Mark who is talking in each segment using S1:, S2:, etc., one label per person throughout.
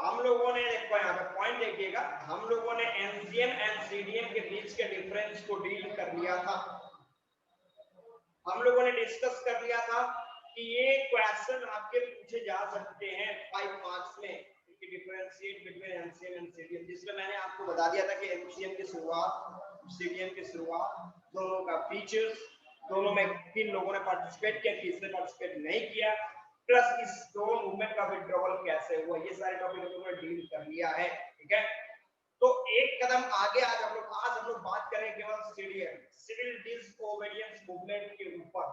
S1: हम लोगों ने देखो यहाँ पे पॉइंट देखिएगा, हम लोगों ने एनसीएम एंड सीडीएम के बीच के डिफरेंस को डील कर लिया था। हम लोगों ने डिस्कस कर लिया था कि ये क्वेश्चन आपके पूछे जा सकते हैं 5 मार्क्स में, कि differentiate between NCM and CDM, जिसमें मैंने आपको बता दिया था कि एनसीएम की शुरुआत, सीडीएम की शुरुआत, दोनों का फीचर्स, दोनों में किन लोगों ने पार्टिसिपेट किया, किसने पार्टिसिपेट नहीं किया, प्लस इस दोनों मूवमेंट का विड्रॉवल कैसे हुआ, ये सारे टॉपिक हम लोगों ने डील कर लिया है। ठीक है, तो एक कदम आगे आज हम लोग बात करें केवल सीडीएम, सिविल डिसओबीडियंस मूवमेंट के ऊपर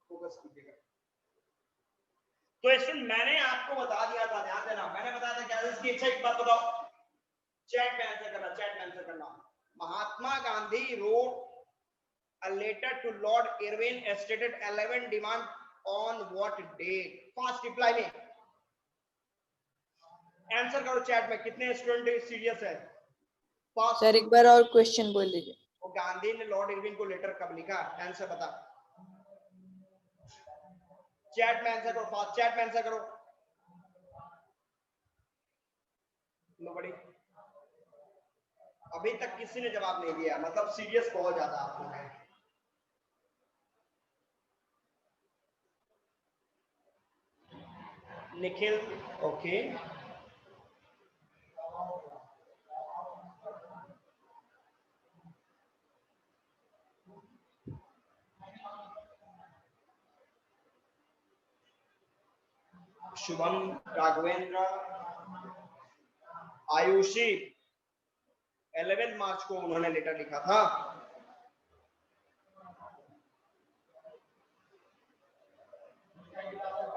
S1: फोकस कीजिएगा। तो इसमें मैंने आपको बता दिया था, ध्यान देना, मैंने बताया था क्या इसकी इच्छा, एक बात बताओ, चैट में आंसर करना, चैट में आंसर करना। Mahatma Gandhi wrote a letter to Lord Irwin stated 11 demand on what date? Fast reply में आंसर करो चैट में, कितने स्टूडेंट सीरियस है?
S2: सर एक बार और क्वेश्चन बोल दीजिए।
S1: वो गांधी ने लॉर्ड इरविन को लेटर कब लिखा? आंसर बता, चैट में आंसर करो, फास्ट चैट में आंसर करो। नोबडी, अभी तक किसी ने जवाब नहीं दिया, मतलब सीरियस बहुत ज्यादा आप लोग हैं। निखिल, ओके, शुभम, राघवेंद्र, आयुषी, 11 मार्च को उन्होंने लेटर लिखा था।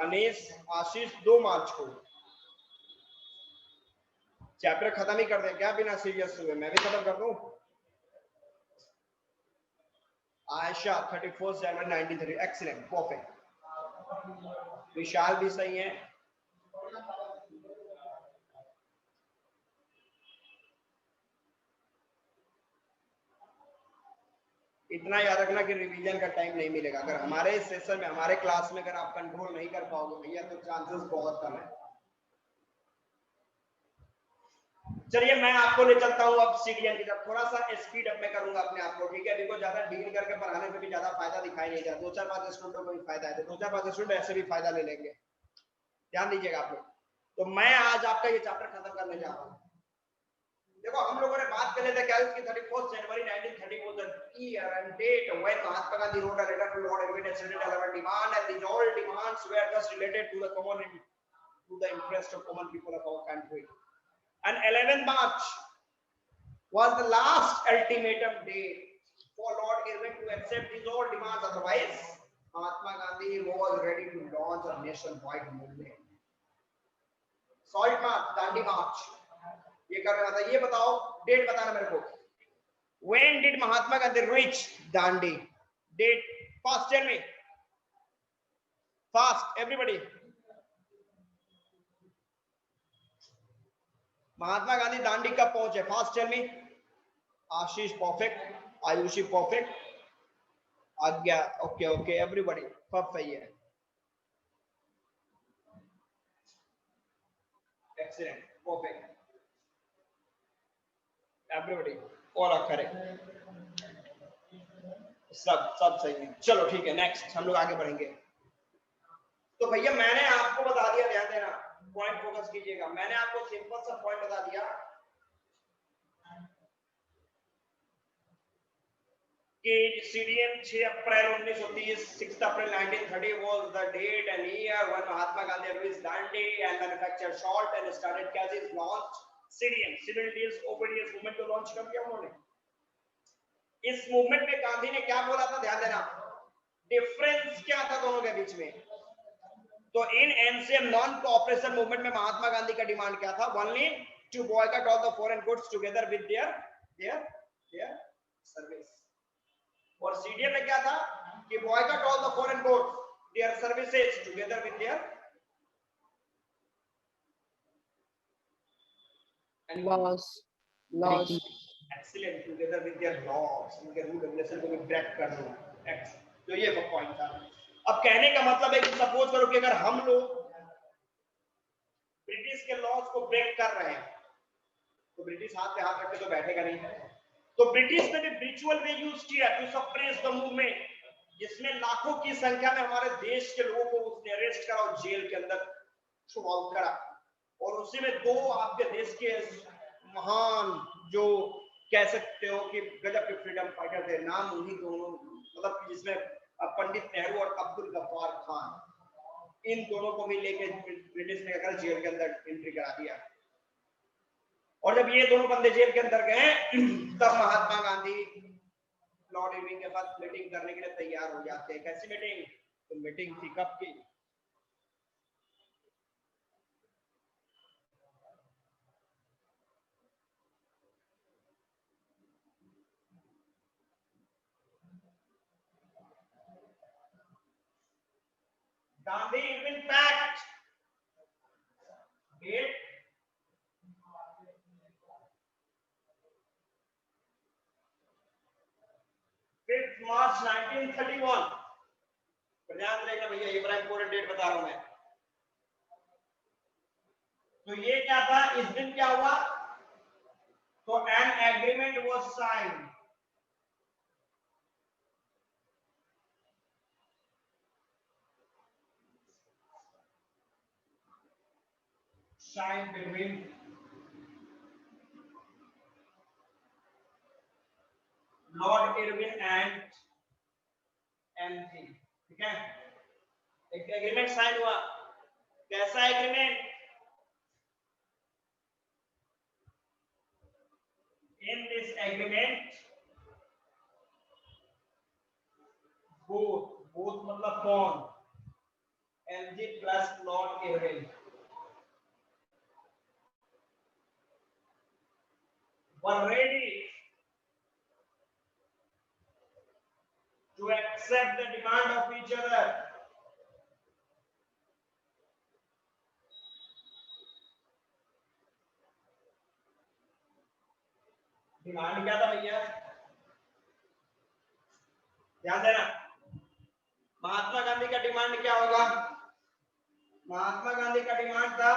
S1: अनीस, आशीष 2 मार्च को। चैप्टर खत्म ही कर दें क्या बिना सीरियस हुए? मैं भी खत्म कर दूं। आयशा 31 जनवरी 1930, एक्सीलेंट, परफेक्ट। विशाल भी सही है। इतना याद रखना कि रिवीजन का टाइम नहीं मिलेगा। अगर हमारे सेशन में, हमारे क्लास में अगर आप कंट्रोल नहीं कर पाओगे भैया, तो चांसेस बहुत कम है। चलिए मैं आपको ले चलता हूँ अब सीडीएम की तरफ, थोड़ा सा स्पीड अप में करूंगा अपने आप को, ठीक है? देखो ज्यादा डील करके पढ़ाने में भी ज्यादा फायदा दिखाई नहीं देता, 2-4-5 स्टूडेंटों को भी फायदा है, तो 2-4-5 स्टूडेंट ऐसे भी फायदा ले लेंगे। ध्यान दीजिएगा आप लोग। तो मैं आज आपका ये चैप्टर खत्म करने जा रहा हूँ। देखो हम लोगों ने बात कर लेते क्या इसकी 31 जनवरी 1930 was the year and date when Mahatma Gandhi wrote a letter to Lord Irwin stated 11 demand, and these all demands were just related to the interest of common people of our country. And 11 March was the last ultimatum date for Lord Irwin to accept these all demands. Otherwise, Mahatma Gandhi was ready to launch a nationwide movement. Salt March, Dandi March, ये कर रहा था। ये बताओ, date बताना मेरे को। When did Mahatma Gandhi reach Dandi? Date, fast tell me. Fast, everybody. Mahatma Gandhi Dandi कब पहुंचे? Fast tell me. Ashish perfect, Ayushi perfect, Agya okay okay, everybody सब सही है, excellent, perfect, everybody all are correct, सब सही है। चलो ठीक है, नेक्स्ट हम लोग आगे बढ़ेंगे। तो भैया मैंने आपको बता दिया, ध्यान देना, पॉइंट फोकस कीजिएगा। मैंने आपको सिंपल सा पॉइंट बता दिया कि CDM 6 April 1930, 6 April 1930 was the date and year when Mahatma Gandhi reached Dandi and manufactured salt and started Kazis launch CDM, Civil Disobedience Movement को लॉन्च कर दिया उन्होंने। इस मूवमेंट में गांधी ने क्या बोला था? ध्यान देना, डिफरेंस क्या था दोनों के बीच में? तो इन एनसीएम नॉन कोऑपरेशन मूवमेंट में महात्मा गांधी का डिमांड क्या था? Only to boycott all the foreign goods together with their service. और सीडीएम में क्या था? कि boycott all the foreign goods their services together with their
S2: laws.
S1: Excellent, together with their laws, उनके रूल रेगुलेशन को भी ब्रेक कर दो। तो ये पॉइंट था। अब कहने का मतलब है कि सपोज करो कि अगर हम लोग ब्रिटिश के लॉज को ब्रेक कर रहे हैं, तो ब्रिटिश हाथ पे हाथ रख के तो बैठेगा नहीं। तो ब्रिटिश ने भी ब्रिचुअल वे यूज किया टू सप्रेस द मूवमेंट, जिसमें लाखों की संख्या में हमारे देश के लोगों को उसने अरेस्ट करा और जेल के अंदर थ्रो आउट करा। और उसी में दो आपके देश के महान, जो कह सकते हो कि गजब के फ्रीडम फाइटर थे, नाम उन्हीं दोनों, मतलब जिसमें पंडित नेहरू और अब्दुल गफ्फार खान, इन दोनों को भी लेके ब्रिटिश ने अगर जेल के अंदर एंट्री करा दिया। और जब ये दोनों बंदे जेल के अंदर गए तब महात्मा गांधी लॉर्ड इरविन के साथ मीटिंग करने के लिए तैयार हो जाते हैं। कैसी मीटिंग? तो मीटिंग थी कब की? गांधी इरविन पैक्ट डेट 5 मार्च 1931। ध्यान रखना भैया, ये बड़ा इंपॉर्टेंट डेट बता रहा हूं मैं। तो ये क्या था, इस दिन क्या हुआ? तो an agreement was signed, between Lord Irwin and MG. ठीक है, एक एग्रीमेंट साइन हुआ। कैसा agreement? In this agreement both मतलब कौन? MG plus Lord Irwin were ready to accept the demand of each other. Demand क्या था भैया? ध्यान देना, महात्मा गांधी का डिमांड क्या होगा? महात्मा गांधी का डिमांड था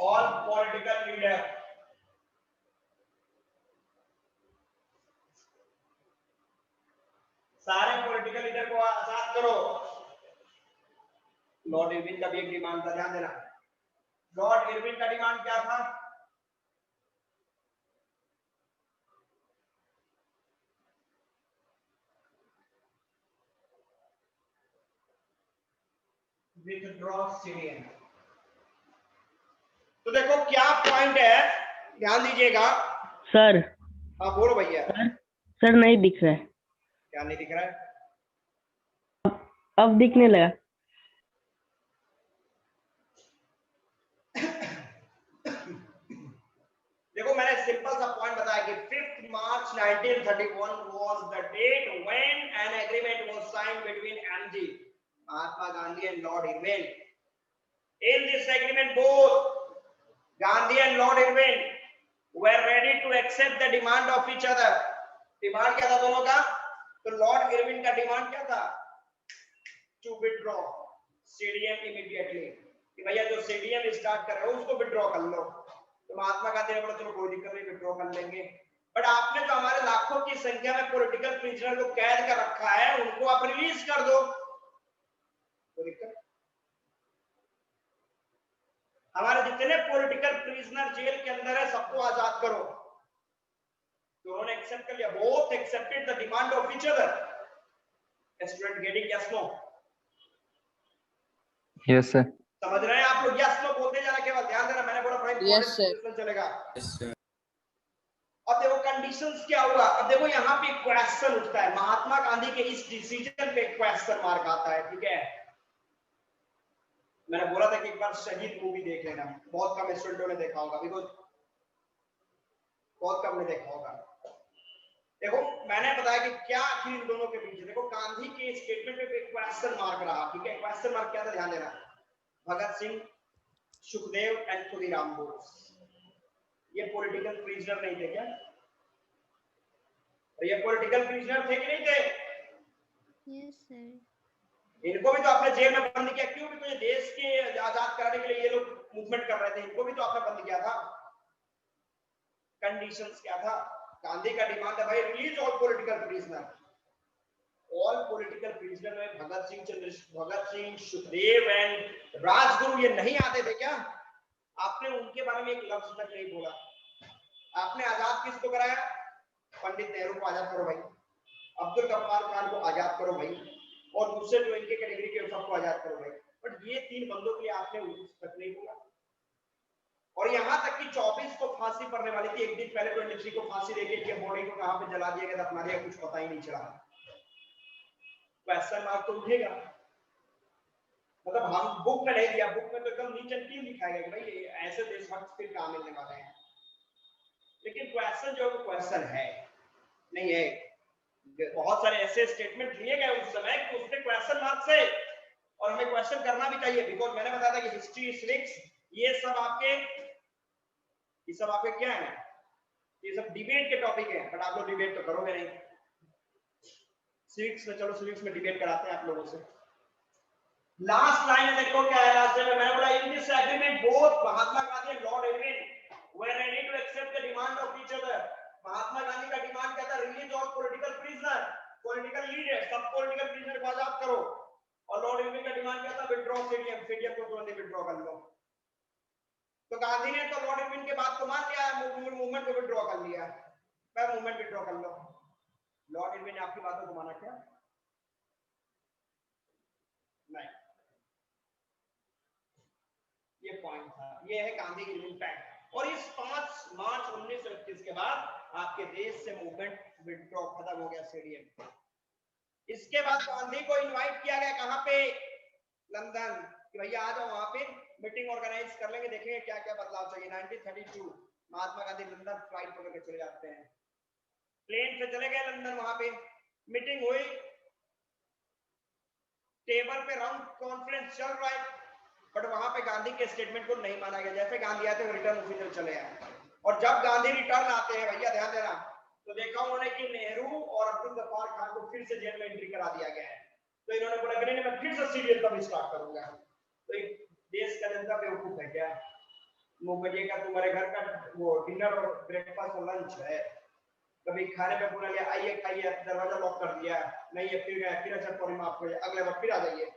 S1: all political leader सारे पॉलिटिकल लीडर को आजाद करो। लॉर्ड इरविन का भी एक डिमांड था, ध्यान देना। लॉर्ड इरविन का डिमांड क्या था? Withdraw Syrian. तो देखो क्या पॉइंट है, ध्यान दीजिएगा।
S3: सर।
S1: हाँ बोलो भैया।
S3: सर नहीं दिख रहा है।
S1: क्या नहीं दिख रहा है?
S3: अब दिखने लगा।
S1: देखो मैंने सिंपल सा पॉइंट बताया कि 5 मार्च 1931 was the date when an agreement was signed between MG, Mahatma Gandhi and Lord Irwin. In this agreement, both Gandhi and Lord Irwin were ready to accept the demand of each other. Demand क्या था दोनों का? तो Lord Irwin का demand क्या था? To withdraw CDM immediately, कि भैया जो सीडीएम स्टार्ट कर रहे हो उसको विथड्रॉ कर लो। तो महात्मा गांधी ने बोला चलो कोई दिक्कत नहीं, विथड्रॉ कर लेंगे। बट आपने जो हमारे लाखों की संख्या में पॉलिटिकल प्रिजनर को कैद कर रखा है उनको आप रिलीज कर दो, कोई दिक्कत। हमारे जितने पॉलिटिकल प्रिजनर जेल के अंदर है सबको आजाद करो। तो उन्होंने एक्सेप्ट कर लिया, both accepted the demand of each other. Student getting yes no?
S4: Yes sir.
S1: समझ रहे हैं आप लोग? यस नो बोलते जाना, केवल ध्यान देना, मैंने बोला भाई
S2: यस सर
S1: चलेगा। अब देखो कंडीशंस क्या हुआ। अब देखो यहाँ पे क्वेश्चन उठता है, महात्मा गांधी के इस डिसीजन पे क्वेश्चन मार्क आता है। ठीक है, मैंने बोला था कि एक बार शहीद मूवी देख लेना, बहुत कम स्टूडेंटों ने देखा होगा, बिकॉज बहुत कम ने देखा होगा। देखो मैंने बताया कि क्या आखिर इन दोनों के बीच, देखो गांधी के स्टेटमेंट में एक क्वेश्चन मार्क रहा। ठीक है, क्वेश्चन मार्क क्या था, ध्यान देना। भगत सिंह, सुखदेव एंड खुदीराम बोस, ये पॉलिटिकल प्रिजनर नहीं थे क्या? तो ये पॉलिटिकल प्रिजनर थे कि नहीं थे?
S4: Yes sir.
S1: इनको भी तो आपने जेल में बंद किया, क्यों? भी तो ये देश के आजाद कराने के लिए ये लोग मूवमेंट कर रहे थे, इनको भी तो आपने बंद किया था। कंडीशंस क्या था? गांधी का डिमांड है भाई release all political prisoner. All political prisoner में भगत सिंह, सुखदेव एंड राजगुरु ये नहीं आते थे क्या? आपने उनके बारे में एक लफ्ज तक नहीं बोला। आपने आजाद किसको कराया? पंडित नेहरू को आजाद करो भाई, अब्दुल गफ्फार खान को आजाद करो भाई, और दूसरे जो इनके कैटेगरी के सबको आजाद करो भाई। बट ये 3 बंदों के लिए आपने तक नहीं बोला। और यहां तक कि 24 को फांसी पड़ने वाली थी, एक दिन पहले 23 को फांसी देके इनके बॉडी को कहां पे जला दिया गया, दफना दिया, कुछ पता ही नहीं चला। क्वेश्चन मार्क तो उठेगा। मतलब हम बुक में नहीं दिया, बुक में तो एकदम नीचे क्यों लिखा है कि भाई ऐसे देशभक्त फिर कहां मिलने वाले हैं, लेकिन क्वेश्चन जो क्वेश्चन है नहीं है। बहुत सारे ऐसे स्टेटमेंट लिए गए उस समय कि उसके क्वेश्चन मार्क से, और हमें क्वेश्चन करना भी चाहिए, बिकॉज मैंने बताया था कि हिस्ट्री, सिविक्स, ये सब आपके क्या है, ये सब डिबेट के टॉपिक है, बट आप लोग डिबेट तो करोगे नहीं। सिविक्स में चलो, सिविक्स में डिबेट कराते हैं आप लोगों से। लास्ट लाइन देखो क्या है लास्ट में, मैंने बोला in this agreement both Mahatma Gandhi and Lord Irwin were ready to accept the demand of each other। महात्मा गांधी का डिमांड क्या था? Release all political prisoner, political leader, सब पॉलिटिकल प्रिजनर को आजाद करो। और लॉर्ड इरविन का डिमांड क्या था? विथड्रॉ सीडीएम को तुरंत विथड्रॉ कर लो। तो गांधी ने तो लॉर्ड इरविन के बात को मान लिया, मूवमेंट को विथड्रॉ कर लिया, मैं मूवमेंट विथड्रॉ कर लो। लॉर्ड इरविन ने आपकी बातों को माना क्या? नहीं। ये पॉइंट था, ये है गांधी इरविन पैक्ट। और इस 5 मार्च 1931 के बाद आपके देश से मूवमेंट विथड्रॉ खत्म हो गया, सीडीएम। इसके बाद गांधी को इनवाइट किया गया, कहां पे? लंदन, कि भैया आ जाओ, वहां पे मीटिंग ऑर्गेनाइज कर लेंगे, देखेंगे क्या क्या बदलाव चाहिए। 1932 महात्मा गांधी लंदन फ्लाइट पकड़ के चले जाते हैं, प्लेन से चले गए लंदन, वहां पे मीटिंग हुई, टेबल पे राउंड कॉन्फ्रेंस चल रहा है, बट वहां पे गांधी के स्टेटमेंट को नहीं माना गया। जैसे गांधी आते हैं रिटर्न ऑफिसर चले आए, और जब गांधी रिटर्न आते हैं, भैया ध्यान देना, तो देखा उन्होंने कि नेहरू और अब्दुल गफ्फार खान को फिर से जेल में एंट्री करा दिया गया है। तो इन्होंने बोला कि नहीं, मैं फिर से सीरियल कब स्टार्ट करूंगा। तो देश का जनता बेवकूफ है क्या? मुझे का तुम्हारे घर का वो डिनर और ब्रेकफास्ट और लंच है, कभी खाने पे बोला लिया आइए खाइए, दरवाजा लॉक कर दिया, नहीं है फिर गए, फिर अच्छा सॉरी माफ करिए, अगले बार फिर आ जाइए।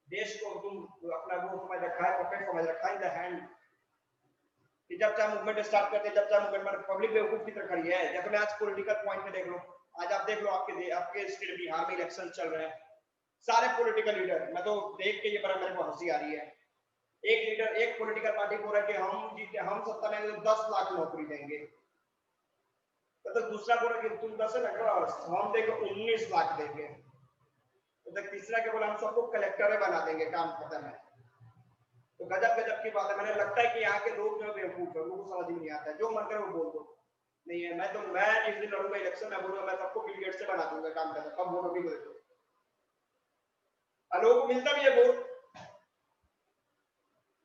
S1: देश को तुम अपना वो समझ रखा है, पॉकेट समझ रखा है इन द हैंड, कि जब चाहे मूवमेंट स्टार्ट करते हैं, जब चाहे मूवमेंट में पब्लिक बेवकूफ की तरह खड़ी है। जैसे मैं आज पॉलिटिकल पॉइंट में देख लो, आज आप देख लो आपके स्टेट बिहार में इलेक्शन चल रहे हैं, सारे पॉलिटिकल लीडर, मैं तो देख के ये बड़ा मेरे को हंसी आ रही है। एक लीडर, एक पॉलिटिकल पार्टी बोल रहा है कि हम जीते, हम सत्ता में आएंगे तो 10 लाख नौकरी देंगे, तो दूसरा बोल रहा है कि तुम 10 लाख, हम देखो 19 लाख देंगे, तो तीसरा के बोला हम सबको कलेक्टर बना देंगे, काम खत्म है। तो गजब गजब की बात है। मैंने लगता है कि यहाँ के लोग जो बेवकूफ है, उनको समझ में नहीं आता है, जो मन करे वो बोल दो। नहीं है, मैं जिस दिन लड़ूंगा इलेक्शन में बोलूंगा मैं सबको बिल गेट्स से बना दूंगा, काम खत्म, कब वोट होगी बोल दो, लोगों को मिलता भी है वोट।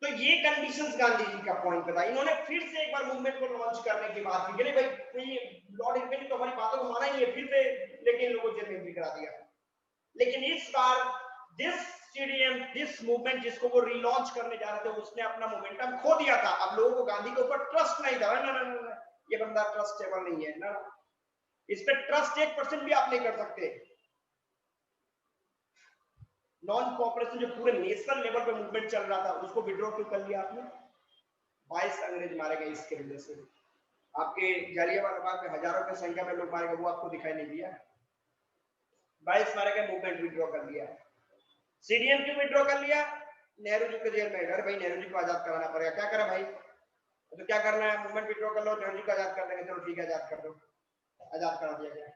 S1: तो ये कंडीशंस गांधी जी का पॉइंट था। इन्होंने फिर से एक बार मूवमेंट को लॉन्च करने की बात की, भाई लॉर्ड इरविन तो हमारी बातों को माना ही है, फिर से लेकिन इन लोगों को जेल में एंट्री करा दिया। लेकिन इस बार दिस मूवमेंट जिसको वो रीलॉन्च करने जा रहे थे, उसने अपना मोमेंटम खो दिया था। अब लोगों को गांधी के ऊपर ट्रस्ट नहीं था, ना, ये बंदा ट्रस्टेबल नहीं है ना, इस पे ट्रस्ट 1% भी आप नहीं कर सकते। नॉन कोऑपरेशन जो पूरे नेशनल लेवल पे मूवमेंट चल रहा था, उसको विड्रॉ क्यों कर लिया आपने? 22 अंग्रेज मारे गए इसके वजह से। आपके जालियांवाला बाग में हजारों की संख्या में लोग मारे गए, वो आपको दिखाई नहीं दिया? 22 मारे गए, मूवमेंट विड्रॉ कर लिया। सीडीएम क्यों विड्रॉ कर लिया? नेहरू जी को जेल में, अरे भाई नेहरू जी को आजाद कराना पड़ेगा, क्या करा भाई, तो क्या करना है, मूवमेंट विड्रॉ कर लो, नेहरू जी को आजाद कर देंगे, चलो ठीक है आजाद कर दो, आजाद करा दिया गया।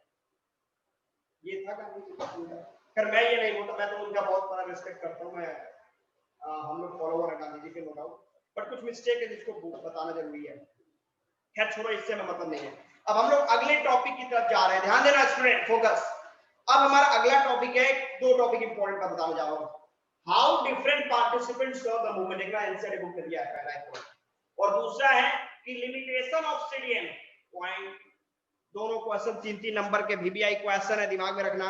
S1: ये था गांधी जी का पूरा। खैर मैं ये नहीं बोलता, मैं तो उनका बहुत बड़ा रिस्पेक्ट करता हूँ, मैं हम लोग फॉलोवर है गांधी जी के, नो डाउट, बट कुछ मिस्टेक है जिसको बताना जरूरी है। खैर छोड़ो, इससे में मतलब नहीं है। अब हम लोग अगले टॉपिक की तरफ जा रहे हैं, ध्यान देना स्टूडेंट, फोकस। अब हमारा अगला टॉपिक है, 2 टॉपिक इंपॉर्टेंट मैं बताने जा रहा हूं। How different participants of the movement, देखना एनसीईआरटी बुक में दिया है पहला एक, और दूसरा है कि लिमिटेशन ऑफ सीडीएम, पॉइंट दोनों क्वेश्चन 3-3 नंबर के VBI क्वेश्चन है, दिमाग में रखना।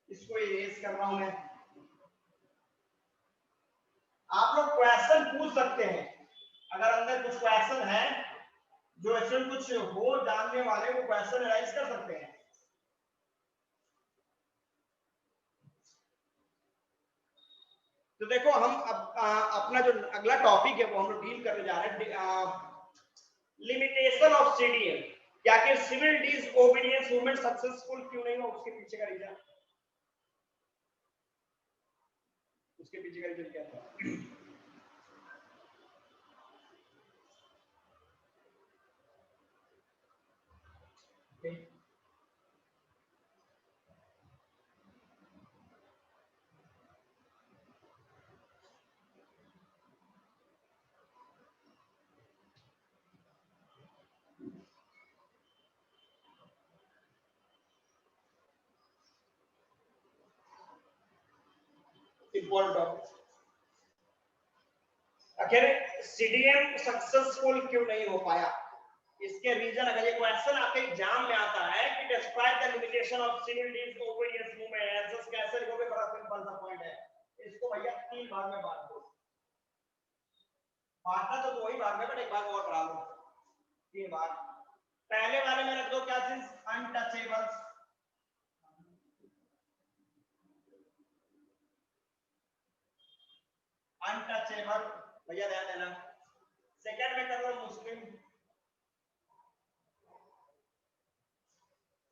S1: इसको इरेज कर रहा हूं मैं। आप लोग क्वेश्चन पूछ सकते हैं, अगर अंदर कुछ क्वेश्चन है जो एक्चुअली कुछ हो जानने वाले, वो क्वेश्चन राइज कर सकते हैं। तो देखो हम अपना जो अगला टॉपिक है वो हम लोग डील करने जा रहे हैं, लिमिटेशन ऑफ CDM। क्या कि सिविल डिसओबीडियंस मूवमेंट सक्सेसफुल क्यों नहीं हुआ, उसके पीछे का रीजन, क्या था। Important topic. आखिर CDM सक्सेसफुल क्यों नहीं हो पाया, इसके रीजन, अगर ये क्वेश्चन आपके एग्जाम में आता है कि describe the limitation of civil disobedience movement, answers कैसे लिखोगे, बड़ा सिंपल सा पॉइंट है। इसको भैया 3 भाग में बांट दो, बांटना तो 2 ही भाग में, बट एक भाग और बढ़ा दो, 3 भाग। पहले वाले में रख दो क्या चीज, अनटचेबल्स। अनटचेबल भैया ध्यान देना। सेकंड में कर लो मुस्लिम,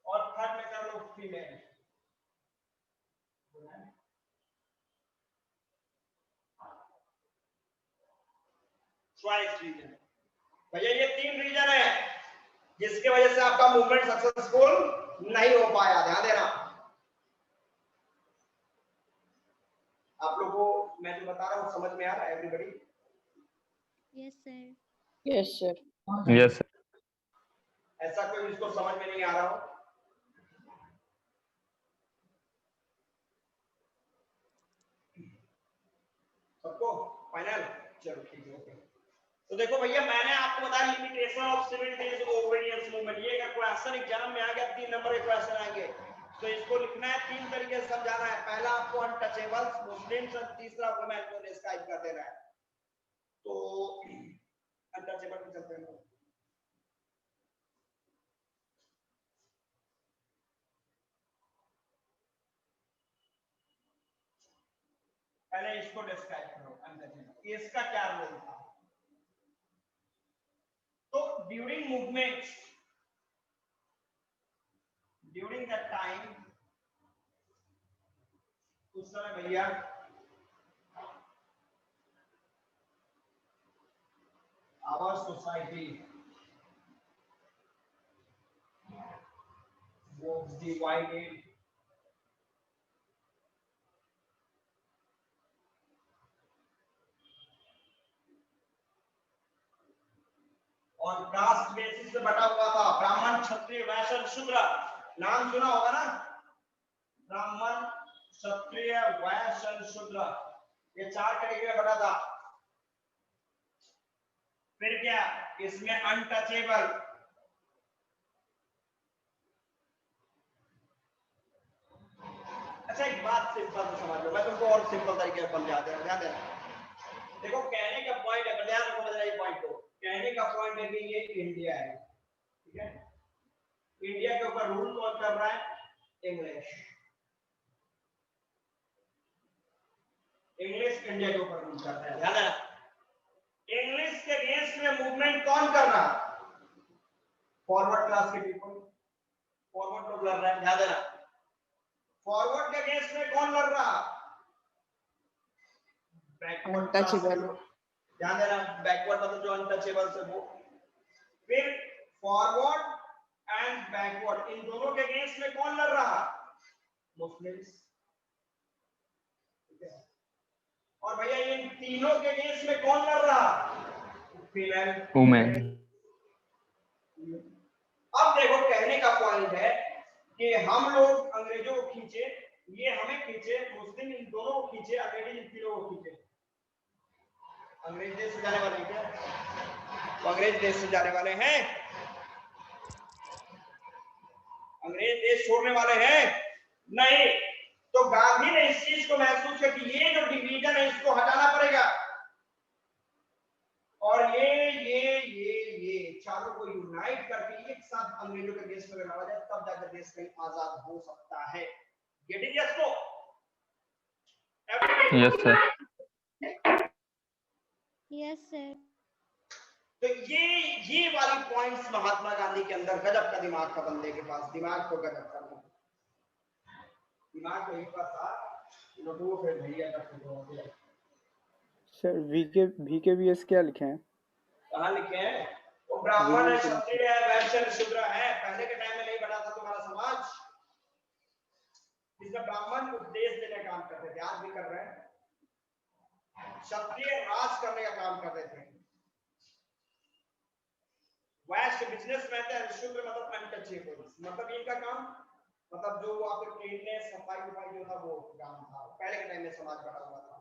S1: और थर्ड में कर लो फीमेल। चॉइस रीजन भैया, ये 3 रीजन है जिसके वजह से आपका मूवमेंट सक्सेसफुल नहीं हो पाया, ध्यान देना। आप लोगों को मैं जो बता रहा हूँ समझ में आ रहा है everybody?
S4: Yes sir.
S2: Yes, sir.
S5: Yes sir.
S1: ऐसा कोई जिसको समझ में नहीं आ रहा हो? सबको फाइनल? चलो ठीक है, ओके। तो देखो भैया, मैंने आपको बताया limitation of civil disobedience movement. ये अगर क्वेश्चन एग्जाम में आ गया, 3 नंबर के क्वेश्चन आएंगे, तो इसको लिखना है 3 तरीके से समझाना है। पहला आपको अनटचेबल्स, मुस्लिम्स, और तीसरा वुमेन को डिस्क्राइब कर देना है। तो अनटचेबल पे चलते हैं। पहले इसको डिस्क्राइब करो, अनटचेबल, इसका क्या रोल था। तो during movement, during the time, उस समय भैया our society was divided और कास्ट बेसिस पे बटा हुआ था। ब्राह्मण, क्षत्रिय, वैश्य, शूद्र, नाम सुना होगा ना, ब्राह्मण, क्षत्रिय, वैश्य, शूद्र, ये 4 कैटेगरी में बटा था। फिर क्या, इसमें अनटचेबल, अच्छा एक बात सिंपल समझ लो, मैं तुमको और सिंपल तरीके से समझा दे रहा हूं, ध्यान देना। देखो कहने का पॉइंट है, ध्यान रखो मेरा ये पॉइंट को, कहने का पॉइंट है कि ये इंडिया है, ठीक है। इंडिया के ऊपर रूल कौन कर रहा है, इंग्लिश। इंग्लिश इंडिया के ऊपर रूल करता है, ध्यान देना। इंग्लिश के अगेंस्ट में मूवमेंट कौन कर रहा, फॉरवर्ड क्लास के पीपल, फॉरवर्ड लोग लड़ रहे हैं, ध्यान देना। फॉरवर्ड के अगेंस्ट में कौन लड़ रहा, बैकवर्ड क्लास के लोग, ध्यान देना। बैकवर्ड मतलब जो अनटचेबल से वो। फिर फॉरवर्ड एंड बैकवर्ड, इन दोनों के अगेंस्ट में कौन लड़ रहा, मुस्लिम्स। और भैया इन तीनों के अगेंस्ट में कौन लड़ रहा, फीमेल,
S5: वुमेन।
S1: अब देखो कहने का पॉइंट है कि हम लोग अंग्रेजों को खींचे, ये हमें खींचे, मुस्लिम इन दोनों को खींचे, अंग्रेजी इन तीनों को खींचे। अंग्रेज देश से जाने वाले हैं क्या, तो अंग्रेज देश से जाने वाले हैं। अंग्रेज देश छोड़ने वाले हैं नहीं। तो गांधी ने इस चीज को महसूस किया कि ये जो डिवीजन है इसको हटाना पड़ेगा और ये चारों को यूनाइट करके एक साथ अंग्रेजों के देश में लड़ा जाए, तब जाकर देश कहीं आजाद हो सकता है। गेटिंग यस को?
S5: Yes sir.
S4: Yes sir.
S1: तो ये वाली पॉइंट्स महात्मा गांधी के अंदर, गजब का दिमाग था बंदे के पास, दिमाग को गजब का दिमाग तो एक बार था लोगों फिर भैया का
S6: सर VKBS क्या लिखे हैं?
S1: कहाँ लिखे हैं? वो ब्राह्मण है, क्षत्रिय है, वैश्य शूद्र है। पहले के टाइम में नहीं बना था तुम्हारा समाज, इसमें ब्राह्मण उपदेश देने का काम करते थे, आज भी कर रहे हैं। क्षत्रिय राज करने का काम करते थे, वैश्य बिजनेसमैन थे, शूद्र मतलब अनटचेबल, मतलब इनका काम, मतलब जो आपके क्लीननेस सफाई वफाई जो था वो काम था। पहले के टाइम में समाज बना हुआ था,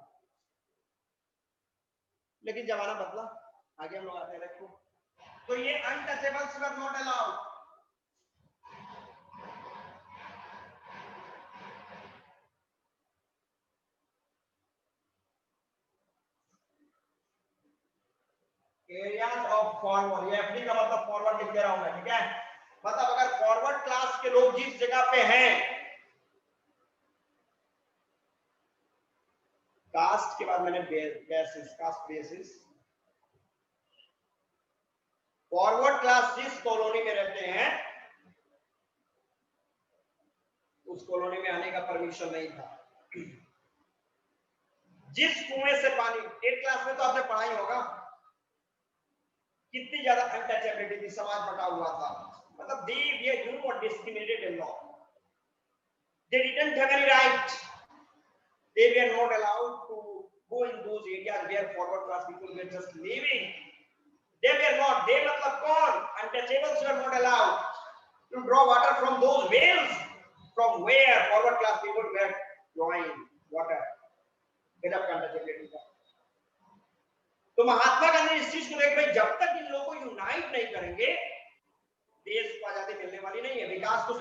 S1: लेकिन जमाना बदला, आगे हम लोग आते हैं। देखो तो ये untouchables were not allowed. Areas of forward, ये एफडी का मतलब फॉरवर्ड लिख दे रहा हूं मैं, ठीक है? मतलब अगर फॉरवर्ड क्लास के लोग जिस जगह पे हैं, कास्ट के बाद मैंने basis, caste basis, forward class जिस कॉलोनी में रहते हैं उस कॉलोनी में आने का परमिशन नहीं था। जिस कुएं से पानी, 8 क्लास में तो आपने पढ़ा ही होगा कितनी ज्यादा अनटचेबिलिटी थी, समाज बटा हुआ था, मतलब they were discriminated in law, they didn't have any right, they were not allowed to go in those areas where forward class people were just living, they were not, they मतलब कौन, untouchables were not allowed to draw water from those wells from where forward class people were drawing water, गजब का untouchability था। तो महात्मा गांधी इस चीज को देख भाई, जब तक इन लोगों को यूनाइट नहीं करेंगे देश को आजादी मिलने वाली नहीं है, विकास को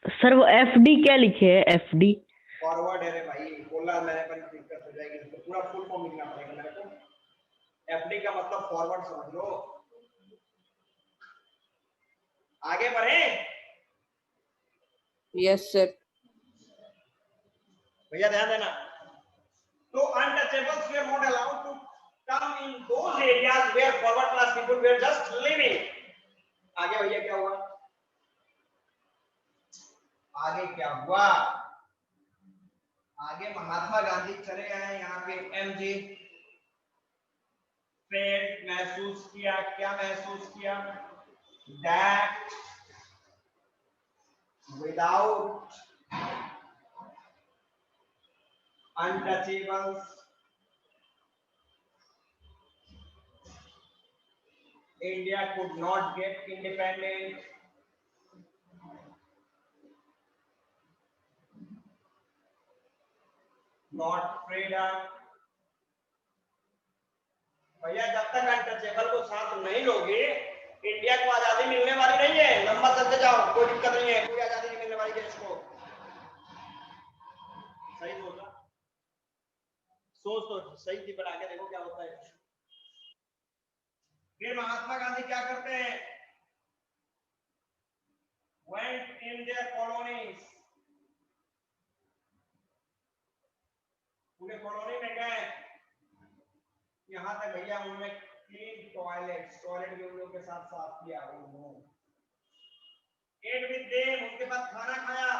S3: सर वो FD क्या लिखे है? FD
S1: फॉरवर्ड है रे भाई, बोला मैंने, पर दिक्कत हो जाएगी, तो पूरा फुल फॉर्म लिखना पड़ेगा मेरे को। FD का मतलब फॉरवर्ड समझ लो। आगे बढ़े?
S2: Yes sir.
S1: भैया ध्यान देना। तो untouchables were not allowed to come in those areas where forward class people were just living. आगे भैया क्या हुआ? आगे क्या हुआ? आगे महात्मा गांधी चले गए यहाँ पे MG, फिर महसूस किया, क्या महसूस किया? That without untouchables India could not get independent. Not freedom. भैया जब तक अनटचेबल को साथ नहीं लोगे इंडिया को आजादी मिलने वाली नहीं है। लंबा चलते जाओ, कोई दिक्कत नहीं है, कोई आजादी नहीं मिलने वाली देश को। सही सोचा, सोच तो सही थी, पर आगे देखो क्या होता है। फिर महात्मा गांधी क्या करते हैं? Went in their colonies, पूरे कॉलोनी में गए, यहाँ तक भैया उन्होंने क्लीन टॉयलेट भी उन लोगों के साथ साफ किया, एट विद देम, उनके पास खाना खाया,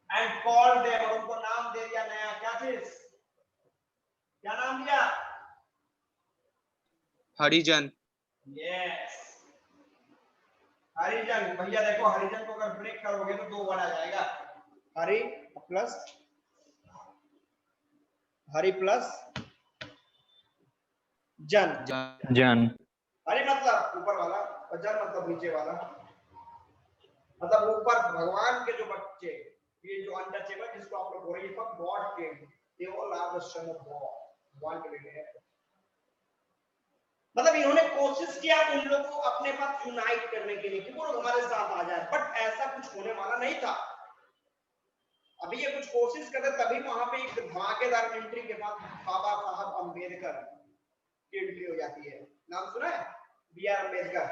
S1: एंड कॉल्ड देम, और उनको नाम दे दिया नया, क्या चीज, क्या नाम दिया?
S5: हरिजन।
S1: यस, हरिजन। भैया देखो हरिजन को अगर ब्रेक करोगे तो 2 वर्ड आ जाएगा, हरि प्लस जन।
S5: जन
S1: हरि मतलब ऊपर वाला और जन मतलब नीचे वाला, मतलब ऊपर भगवान के जो बच्चे, ये जो अनटचेबल जिसको आप लोग बोल रहे हैं, गॉड के, they all are the son of God, भगवान के बेटे हैं। मतलब इन्होंने कोशिश किया उन लोगों को अपने पास यूनाइट करने के लिए कि वो लोग हमारे साथ आ जाए, बट ऐसा कुछ होने वाला नहीं था। अभी ये कुछ कोशिश करते तभी वहां पे एक धमाकेदार एंट्री के बाद बाबा साहब अम्बेडकर की एंट्री हो जाती है। नाम सुना है B.R. अम्बेडकर?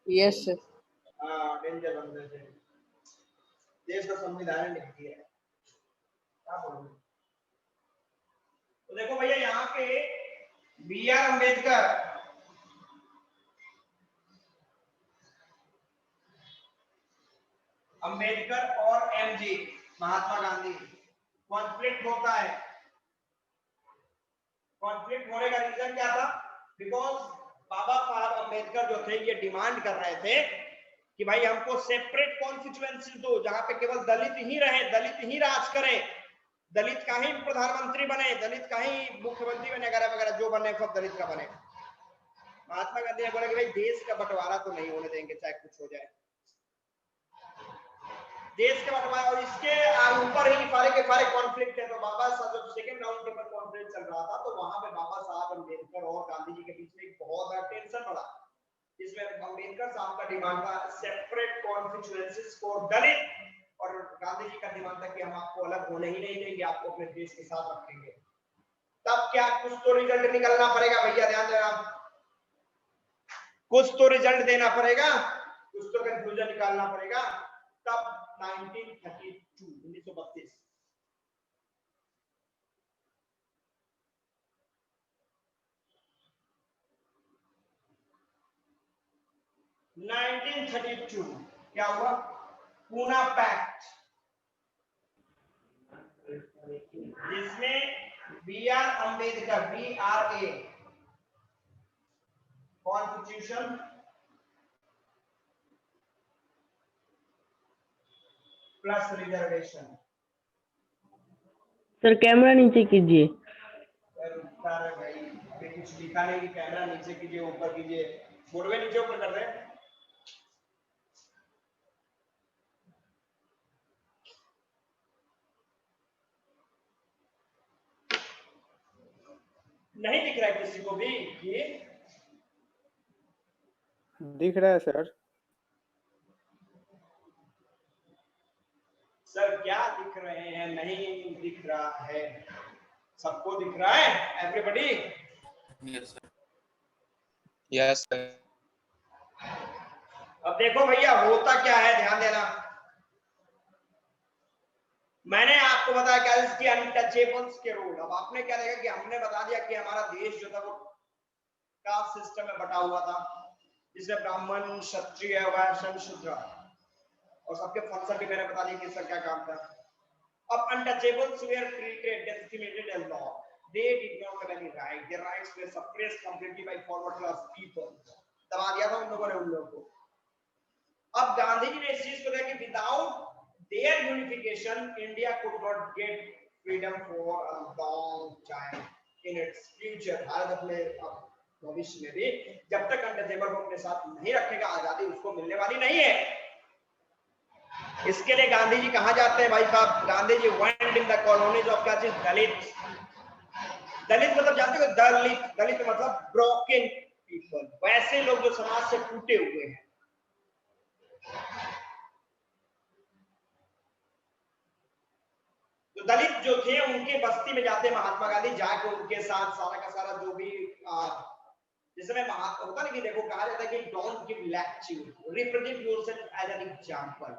S2: Yes, sir.
S1: हाँ, डेंजर बंदे थे, देश का संविधान लिख दिया है, क्या बोलूं। तो देखो भैया यहाँ पे B.R. अम्बेडकर और MG महात्मा गांधी कॉन्फ्लिक्ट होता है। कॉन्फ्लिक्ट होने का रीजन क्या था? बिकॉज बाबा साहब अम्बेडकर जो थे ये डिमांड कर रहे थे कि भाई हमको सेपरेट कॉन्स्टिट्यूएंसी दो, जहां पे केवल दलित ही रहे, दलित ही राज करे, दलित का ही प्रधानमंत्री बने, दलित का ही मुख्यमंत्री बने, वगैरह वगैरह, जो बने सब दलित का बने। महात्मा गांधी ने बोला कि भाई देश का बंटवारा तो नहीं होने देंगे, चाहे कुछ हो जाए, देश के बंटवारा। और इसके ऊपर ही सारे के सारे कॉन्फ्लिक्ट है। तो बाबा साहब जब सेकंड राउंड टेबल कॉन्फ्रेंस चल रहा था तो वहां पे बाबा साहब अम्बेडकर और गांधी जी के बीच में एक बहुत बड़ा टेंशन बढ़ा, जिसमें अम्बेडकर साहब का डिमांड था सेपरेट कॉन्स्टिट्यूएंसीज फॉर दलित, और गांधी जी का डिमांड था कि हम आपको अलग होने ही नहीं देंगे, आपको अपने देश के साथ रखेंगे। तब क्या कुछ तो रिजल्ट निकलना पड़ेगा भैया, ध्यान देना, कुछ तो रिजल्ट देना पड़ेगा, कुछ तो कंक्लूजन निकालना पड़ेगा। तब 1932 1932 क्या हुआ? पूना पैक्ट, जिसमें B.R. Ambedkar BRA constitution plus reservation.
S3: Sir camera नीचे कीजिए।
S1: भाई कुछ लिखा नहीं कि कैमरा नीचे कीजिए, ऊपर कीजिए, बोर्ड में नीचे ऊपर कर रहे हैं। नहीं दिख रहा है किसी को भी ये?
S6: दिख रहा है सर।
S1: सर क्या दिख रहे हैं? नहीं दिख रहा है, सबको दिख रहा है? Everybody?
S5: Yes sir. Yes sir.
S1: अब देखो भैया होता क्या है, ध्यान देना। मैंने आपको बताया क्या इसकी अनटचेबल्स के रूल। अब आपने क्या देखा कि हमने बता दिया कि हमारा देश जो था वो कास्ट सिस्टम में बटा हुआ था, जिसमें ब्राह्मण, क्षत्रिय, वैश्य, शूद्र, और सबके फंक्शन भी मैंने बता दिया किसका क्या काम था। अब untouchables were treated designated as law, they did not have any right, their rights were suppressed completely by forward class people। दबा दिया था उन लोगों ने उन लोगों को। अब गांधी जी ने इस चीज को देखा कि without their unification India could not get freedom for a long time in its future। Bharat अपने भविष्य में भी जब तक अनटचेबल को अपने साथ नहीं रखेगा, आजादी उसको मिलने वाली नहीं है। इसके लिए गांधी जी कहां जाते हैं भाई साहब? Gandhi ji went in the colonies of क्या चीज? दलित। दलित मतलब जानते हो? दलित, दलित मतलब ब्रोकन पीपल, वैसे लोग जो समाज से टूटे हुए हैं। तो दलित जो थे उनके बस्ती में जाते महात्मा गांधी, जाके उनके साथ सारा का सारा जो भी जिसमें महात्मा होता ना कि देखो कहा जाता है कि don't give lecture, represent yourself as an example.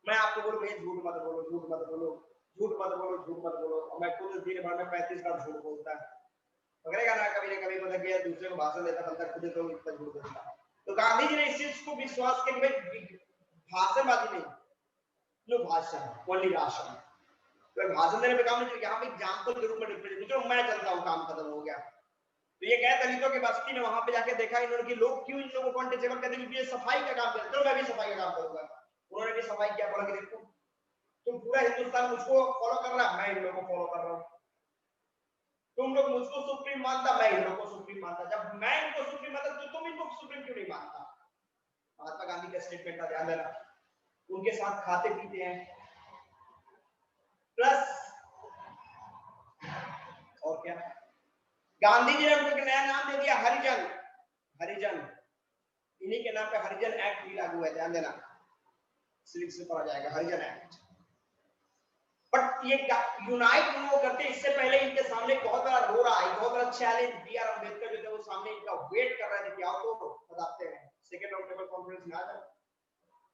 S1: मैं आपको बोलूं भाई झूठ मत बोलो, झूठ मत बोलो, झूठ मत बोलो, झूठ मत बोलो, और मैं खुद दिन भर में 35 बार झूठ बोलता है, पकड़ेगा ना कभी ना कभी, मतलब कि दूसरे को भाषण देता बंदा खुद तो इतना झूठ बोलता। तो गांधी जी ने इस चीज को विश्वास किया कि भाषणबाजी नहीं, नो भाषण, ओनली राशन। तो भाषण देने पे काम नहीं, यहाँ पे एग्जांपल के रूप में रिप्रेजेंट, जो मैं चलता हूँ काम खत्म हो गया। तो ये कहे दलितों के बस्ती में वहां पे जाके देखा इन्होंने कि लोग क्यों इन लोगों को अनटचेबल कहते हैं, ये सफाई का काम करते हो, मैं भी सफाई का काम करूंगा। उन्होंने भी सफाई किया, बोला कि देखो तुम पूरा हिंदुस्तान मुझको फॉलो कर रहा, मैं इन लोगों को फॉलो कर रहा हूँ, तुम लोग मुझको सुप्रीम मानता, मैं इन लोगों को सुप्रीम मानता, जब मैं इनको सुप्रीम मानता तो तुम इनको सुप्रीम क्यों नहीं मानता? महात्मा गांधी का स्टेटमेंट था, ध्यान देना। उनके साथ खाते पीते हैं, प्लस और क्या, गांधी जी ने उनको एक नया नाम दे दिया, हरिजन। हरिजन, इन्हीं के नाम पे हरिजन एक्ट भी लागू है, ध्यान देना, स्लिप से पढ़ा जाएगा हरिजन एक्ट। बट ये यूनाइट उन लोग करते, इससे पहले इनके सामने बहुत बड़ा रोड़ा आई, बहुत बड़ा चैलेंज, बी आर अम्बेडकर जो थे वो सामने इनका वेट कर रहे थे कि आओ तो बताते हैं सेकंड राउंड टेबल कॉन्फ्रेंस में आ जाओ।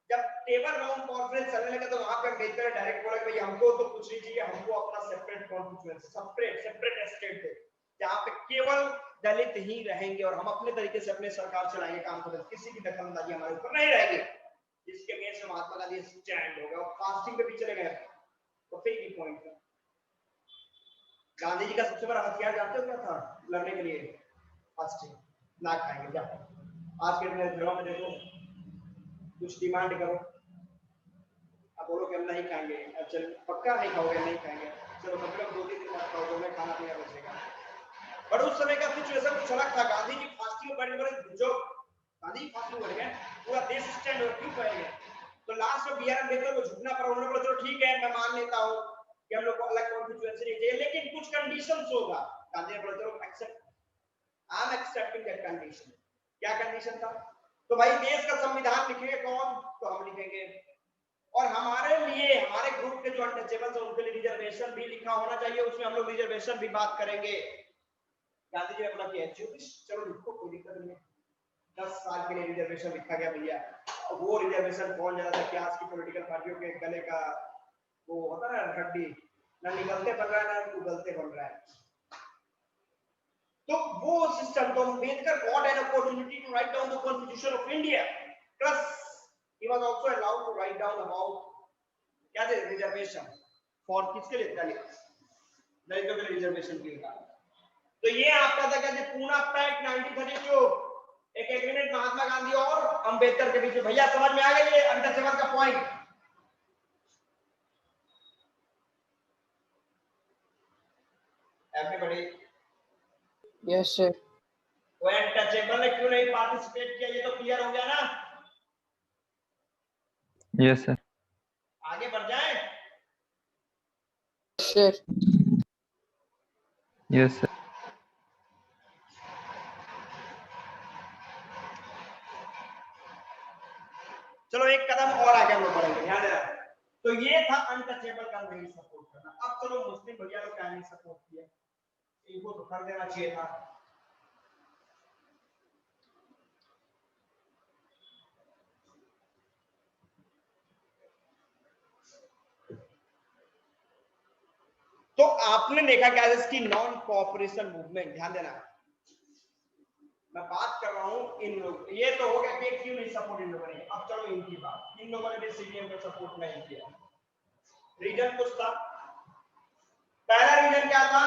S1: जब टेबल राउंड कॉन्फ्रेंस चलने लगा तो वहां पे अम्बेडकर डायरेक्ट बोला कि भाई हमको तो कुछ नहीं चाहिए, हमको अपना सेपरेट कॉन्स्टिट्यूएंसी, सेपरेट स्टेट दे जहां पे केवल दलित ही रहेंगे और हम अपने तरीके से अपने सरकार चलाएंगे, काम करेंगे, किसी की दखलंदाजी हमारे ऊपर नहीं रहेगी। जिसके अगेंस्ट महात्मा गांधी स्टैंड हो गए और फास्टिंग पे भी चले गए। तो फिर ये पॉइंट है, गांधी जी का सबसे बड़ा हथियार जानते हो क्या था लड़ने के लिए? फास्टिंग, ना खाएंगे। क्या आज के घरों में देखो, कुछ डिमांड करो, अब बोलो कि हम नहीं खाएंगे, चल पक्का नहीं खाओगे, नहीं खाएंगे, चलो कम से कम 2-3 दिन मत खाओ, तो खाना पीना बचेगा। पर उस समय का सिचुएशन कुछ अलग था। गांधी जी फास्टिंग बढ़ने पर जो गांधी फास्टिंग बढ़ गए, पूरा देश स्टैंड हो क्यों पड़ गया? तो लास्ट में बी आर अम्बेडकर को झुकना पड़ा। उन्होंने बोला चलो ठीक है, मैं मान लेता हूँ कि हम लोग को अलग कॉन्स्टिट्यूएंसी नहीं चाहिए, लेकिन कुछ कंडीशंस होगा। गांधी ने बोला चलो accept, I am accepting that condition. क्या कंडीशन था? तो भाई देश का संविधान लिखेंगे कौन? तो हम लिखेंगे, और हमारे लिए, हमारे ग्रुप के जो अनटचेबल्स हैं उनके लिए रिजर्वेशन भी लिखा होना चाहिए, उसमें हम लोग रिजर्वेशन भी बात करेंगे। गांधी जी ने बोला कि चलो लिखो, कोई दिक्कत नहीं है। 10 साल के लिए रिजर्वेशन लिखा गया भैया। वो रिजर्वेशन कौन ज्यादा था? क्या आज की पॉलिटिकल पार्टियों के गले का वो होता है ना हड्डी, ना निकलते बन रहा है ना उगलते बन रहा है। तो वो सिस्टम, तो Ambedkar got an opportunity to write down the constitution of India, plus he was also allowed to write down about क्या थे रिजर्वेशन फॉर किसके लिए? दलितों के लिए रिजर्वेशन के लिए। तो ये आपका था क्या, पूना पैक्ट 1932, एक एग्रीमेंट महात्मा गांधी और अंबेडकर के बीच में। भैया समझ में आ गया ये अनटचेबल का पॉइंट? एवरीबॉडी?
S2: Yes sir.
S1: वो अनटचेबल ने क्यों नहीं पार्टिसिपेट किया, ये तो क्लियर हो गया ना?
S5: Yes sir.
S1: आगे बढ़ जाए?
S2: Sir
S5: yes sir.
S1: चलो एक कदम और आगे हम लोग बढ़ेंगे, ध्यान देना। तो ये था अनटचेबल का नहीं सपोर्ट करना। अब चलो मुस्लिम भैया लोग क्या नहीं सपोर्ट किया, इनको तो कर देना चाहिए था। तो आपने देखा क्या इसकी नॉन कोऑपरेशन मूवमेंट, ध्यान देना मैं बात कर रहा हूं इन लोग, ये तो हो गया कि क्यों नहीं सपोर्ट इन लोगों ने। अब चलो इनकी बात, इन लोगों ने भी सीडीएम को सपोर्ट नहीं किया। रीजन कुछ था। पहला रीजन क्या था?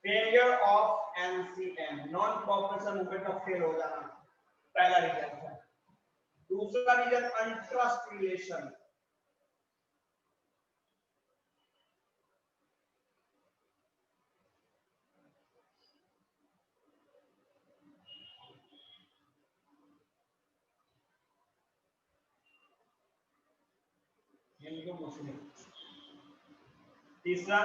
S1: Failure of NCM, non cooperation movement का फेल हो जाना, पहला रीजन था। दूसरा रीजन अनट्रस्ट रिलेशन, हिंदू मुस्लिम। तीसरा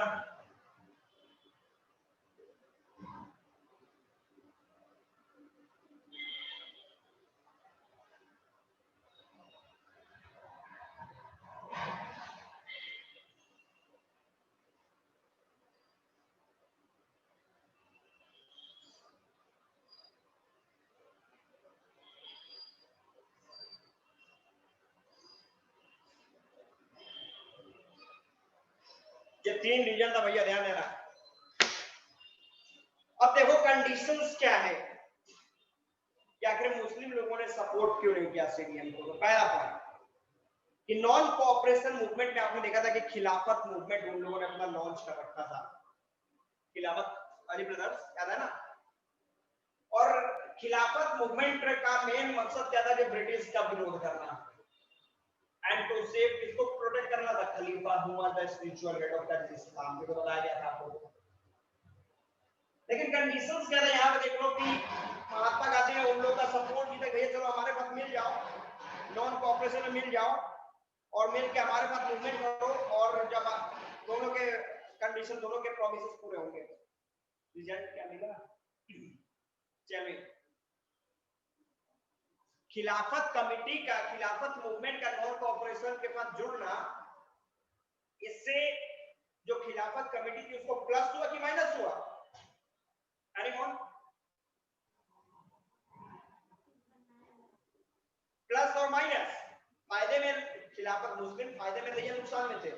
S1: ये 3 रीजन था भैया, ध्यान देना। अब देखो कंडीशंस क्या है कि आखिर मुस्लिम लोगों ने सपोर्ट क्यों नहीं किया सीडीएम को। तो पहला पॉइंट कि नॉन कोऑपरेशन मूवमेंट में आपने देखा था कि खिलाफत मूवमेंट उन लोगों ने अपना लॉन्च कर रखा था। खिलाफत अली ब्रदर्स याद है ना? और खिलाफत मूवमेंट का मेन मकसद क्या था कि ब्रिटिश का विरोध करना एंड टू सेव, किसको प्रोटेक्ट करना था? खलीफा who was the spiritual head of that Islam, जो बताया गया था आपको। लेकिन कंडीशंस क्या था यहाँ पे देख लो कि महात्मा गांधी ने उन लोगों का सपोर्ट किया, भैया चलो हमारे पास मिल जाओ, नॉन कोऑपरेशन में मिल जाओ और मिल के हमारे पास मूवमेंट करो, और जब दोनों के कंडीशन, दोनों के प्रॉमिसेस पूरे होंगे। रिजल्ट क्या मिला? चलिए, खिलाफत कमेटी का, खिलाफत मूवमेंट का नॉन कॉर्पोरेशन के साथ जुड़ना, इससे जो खिलाफत कमेटी थी उसको प्लस हुआ कि माइनस हुआ? एनीवन? प्लस और माइनस? फायदे में खिलाफत मुस्लिम फायदे में थे या नुकसान में थे?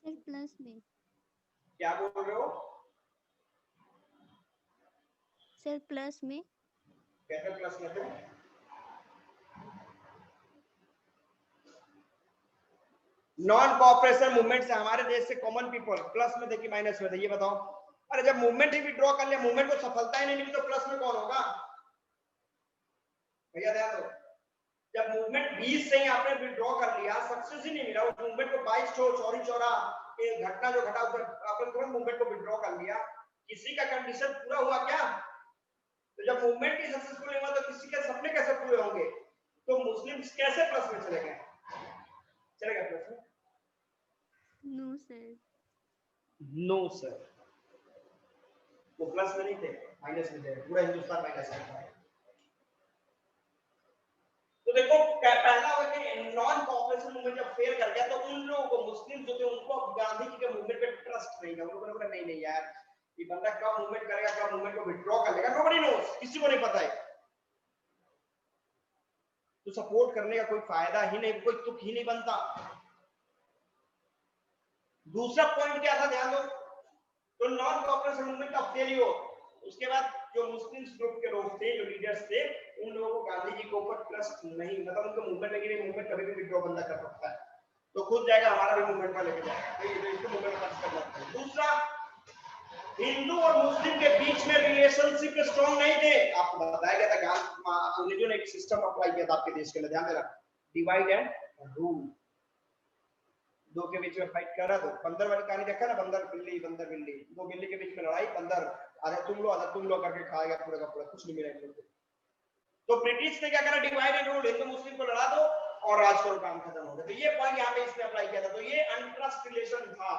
S4: सर प्लस में।
S1: क्या बोल रहे हो?
S4: सर प्लस में।
S1: कैसे प्लस में थे? नॉन कॉर्पोरेशन मूवमेंट से हमारे देश से कॉमन पीपल प्लस में थे कि माइनस में थे, ये बताओ। अरे जब मूवमेंट ही विड्रॉ कर लिया, मूवमेंट को सफलता ही नहीं मिली तो प्लस में कौन होगा भैया? ध्यान दो, जब मूवमेंट 20 से ही आपने विड्रॉ कर लिया, सक्सेस ही नहीं मिला, उस मूवमेंट को 22 चौरी चौरा एक घटना जो घटा उसे आपने तुरंत मूवमेंट को विड्रॉ कर लिया, किसी का कंडीशन पूरा हुआ क्या? तो जब मूवमेंट ही सक्सेसफुल नहीं हुआ तो किसी के सपने कैसे पूरे होंगे? तो मुस्लिम्स कैसे प्लस में चले गए? चलेगा प्लस में?
S4: No sir.
S1: नो सर, वो प्लस में नहीं थे, माइनस में थे, पूरा हिंदुस्तान माइनस में था। तो देखो पहला हुआ कि नॉन कॉर्पोरेशन मूवमेंट जब फेल कर गया तो उन लोगों को, मुस्लिम जो थे उनको गांधी जी के मूवमेंट पे ट्रस्ट नहीं था। उन लोगों ने बोला नहीं नहीं यार, ये बंदा कब मूवमेंट करेगा, कब मूवमेंट को विथड्रॉ कर लेगा, नोबडी नोस, किसी को नहीं पता है। तो सपोर्ट करने का कोई फायदा ही नहीं, कोई तुक ही नहीं बनता। दूसरा पॉइंट क्या था, ध्यान दो, तो नॉन कॉर्पोरेशन मूवमेंट का फेलियर, उसके बाद जो मुस्लिम ग्रुप के लोग थे, जो लीडर्स थे, उन लोगों को गांधी जी के ऊपर ट्रस्ट नहीं, मतलब उनका मूवमेंट लगी, मूवमेंट कभी भी विड्रॉ बंदा कर सकता है, तो खुद जाएगा, हमारा भी मूवमेंट में लेके जाएगा, तो इसको मूवमेंट खर्च करना है। दूसरा, हिंदू और मुस्लिम के बीच में रिलेशनशिप स्ट्रॉन्ग नहीं थे। आपको बताया गया था कि अंग्रेजों ने एक सिस्टम अप्लाई किया था आपके देश के लिए, ध्यान देना, डिवाइड एंड रूल। दो के बीच में फाइट कर रहा, तो बंदर वाली कहानी देखा ना, बंदर बिल्ली, दो बिल्ली के बीच में लड़ाई, बंदर आधा तुम लो करके खाएगा पूरा का पूरा, कुछ नहीं मिलेगा। तो ब्रिटिश ने क्या करा, डिवाइड एंड रूल, हिंदू मुस्लिम को लड़ा दो और राज करो, काम खत्म हो गया। तो ये पॉइंट यहाँ पे इसने अप्लाई किया था, तो ये अनट्रस्ट रिलेशन था।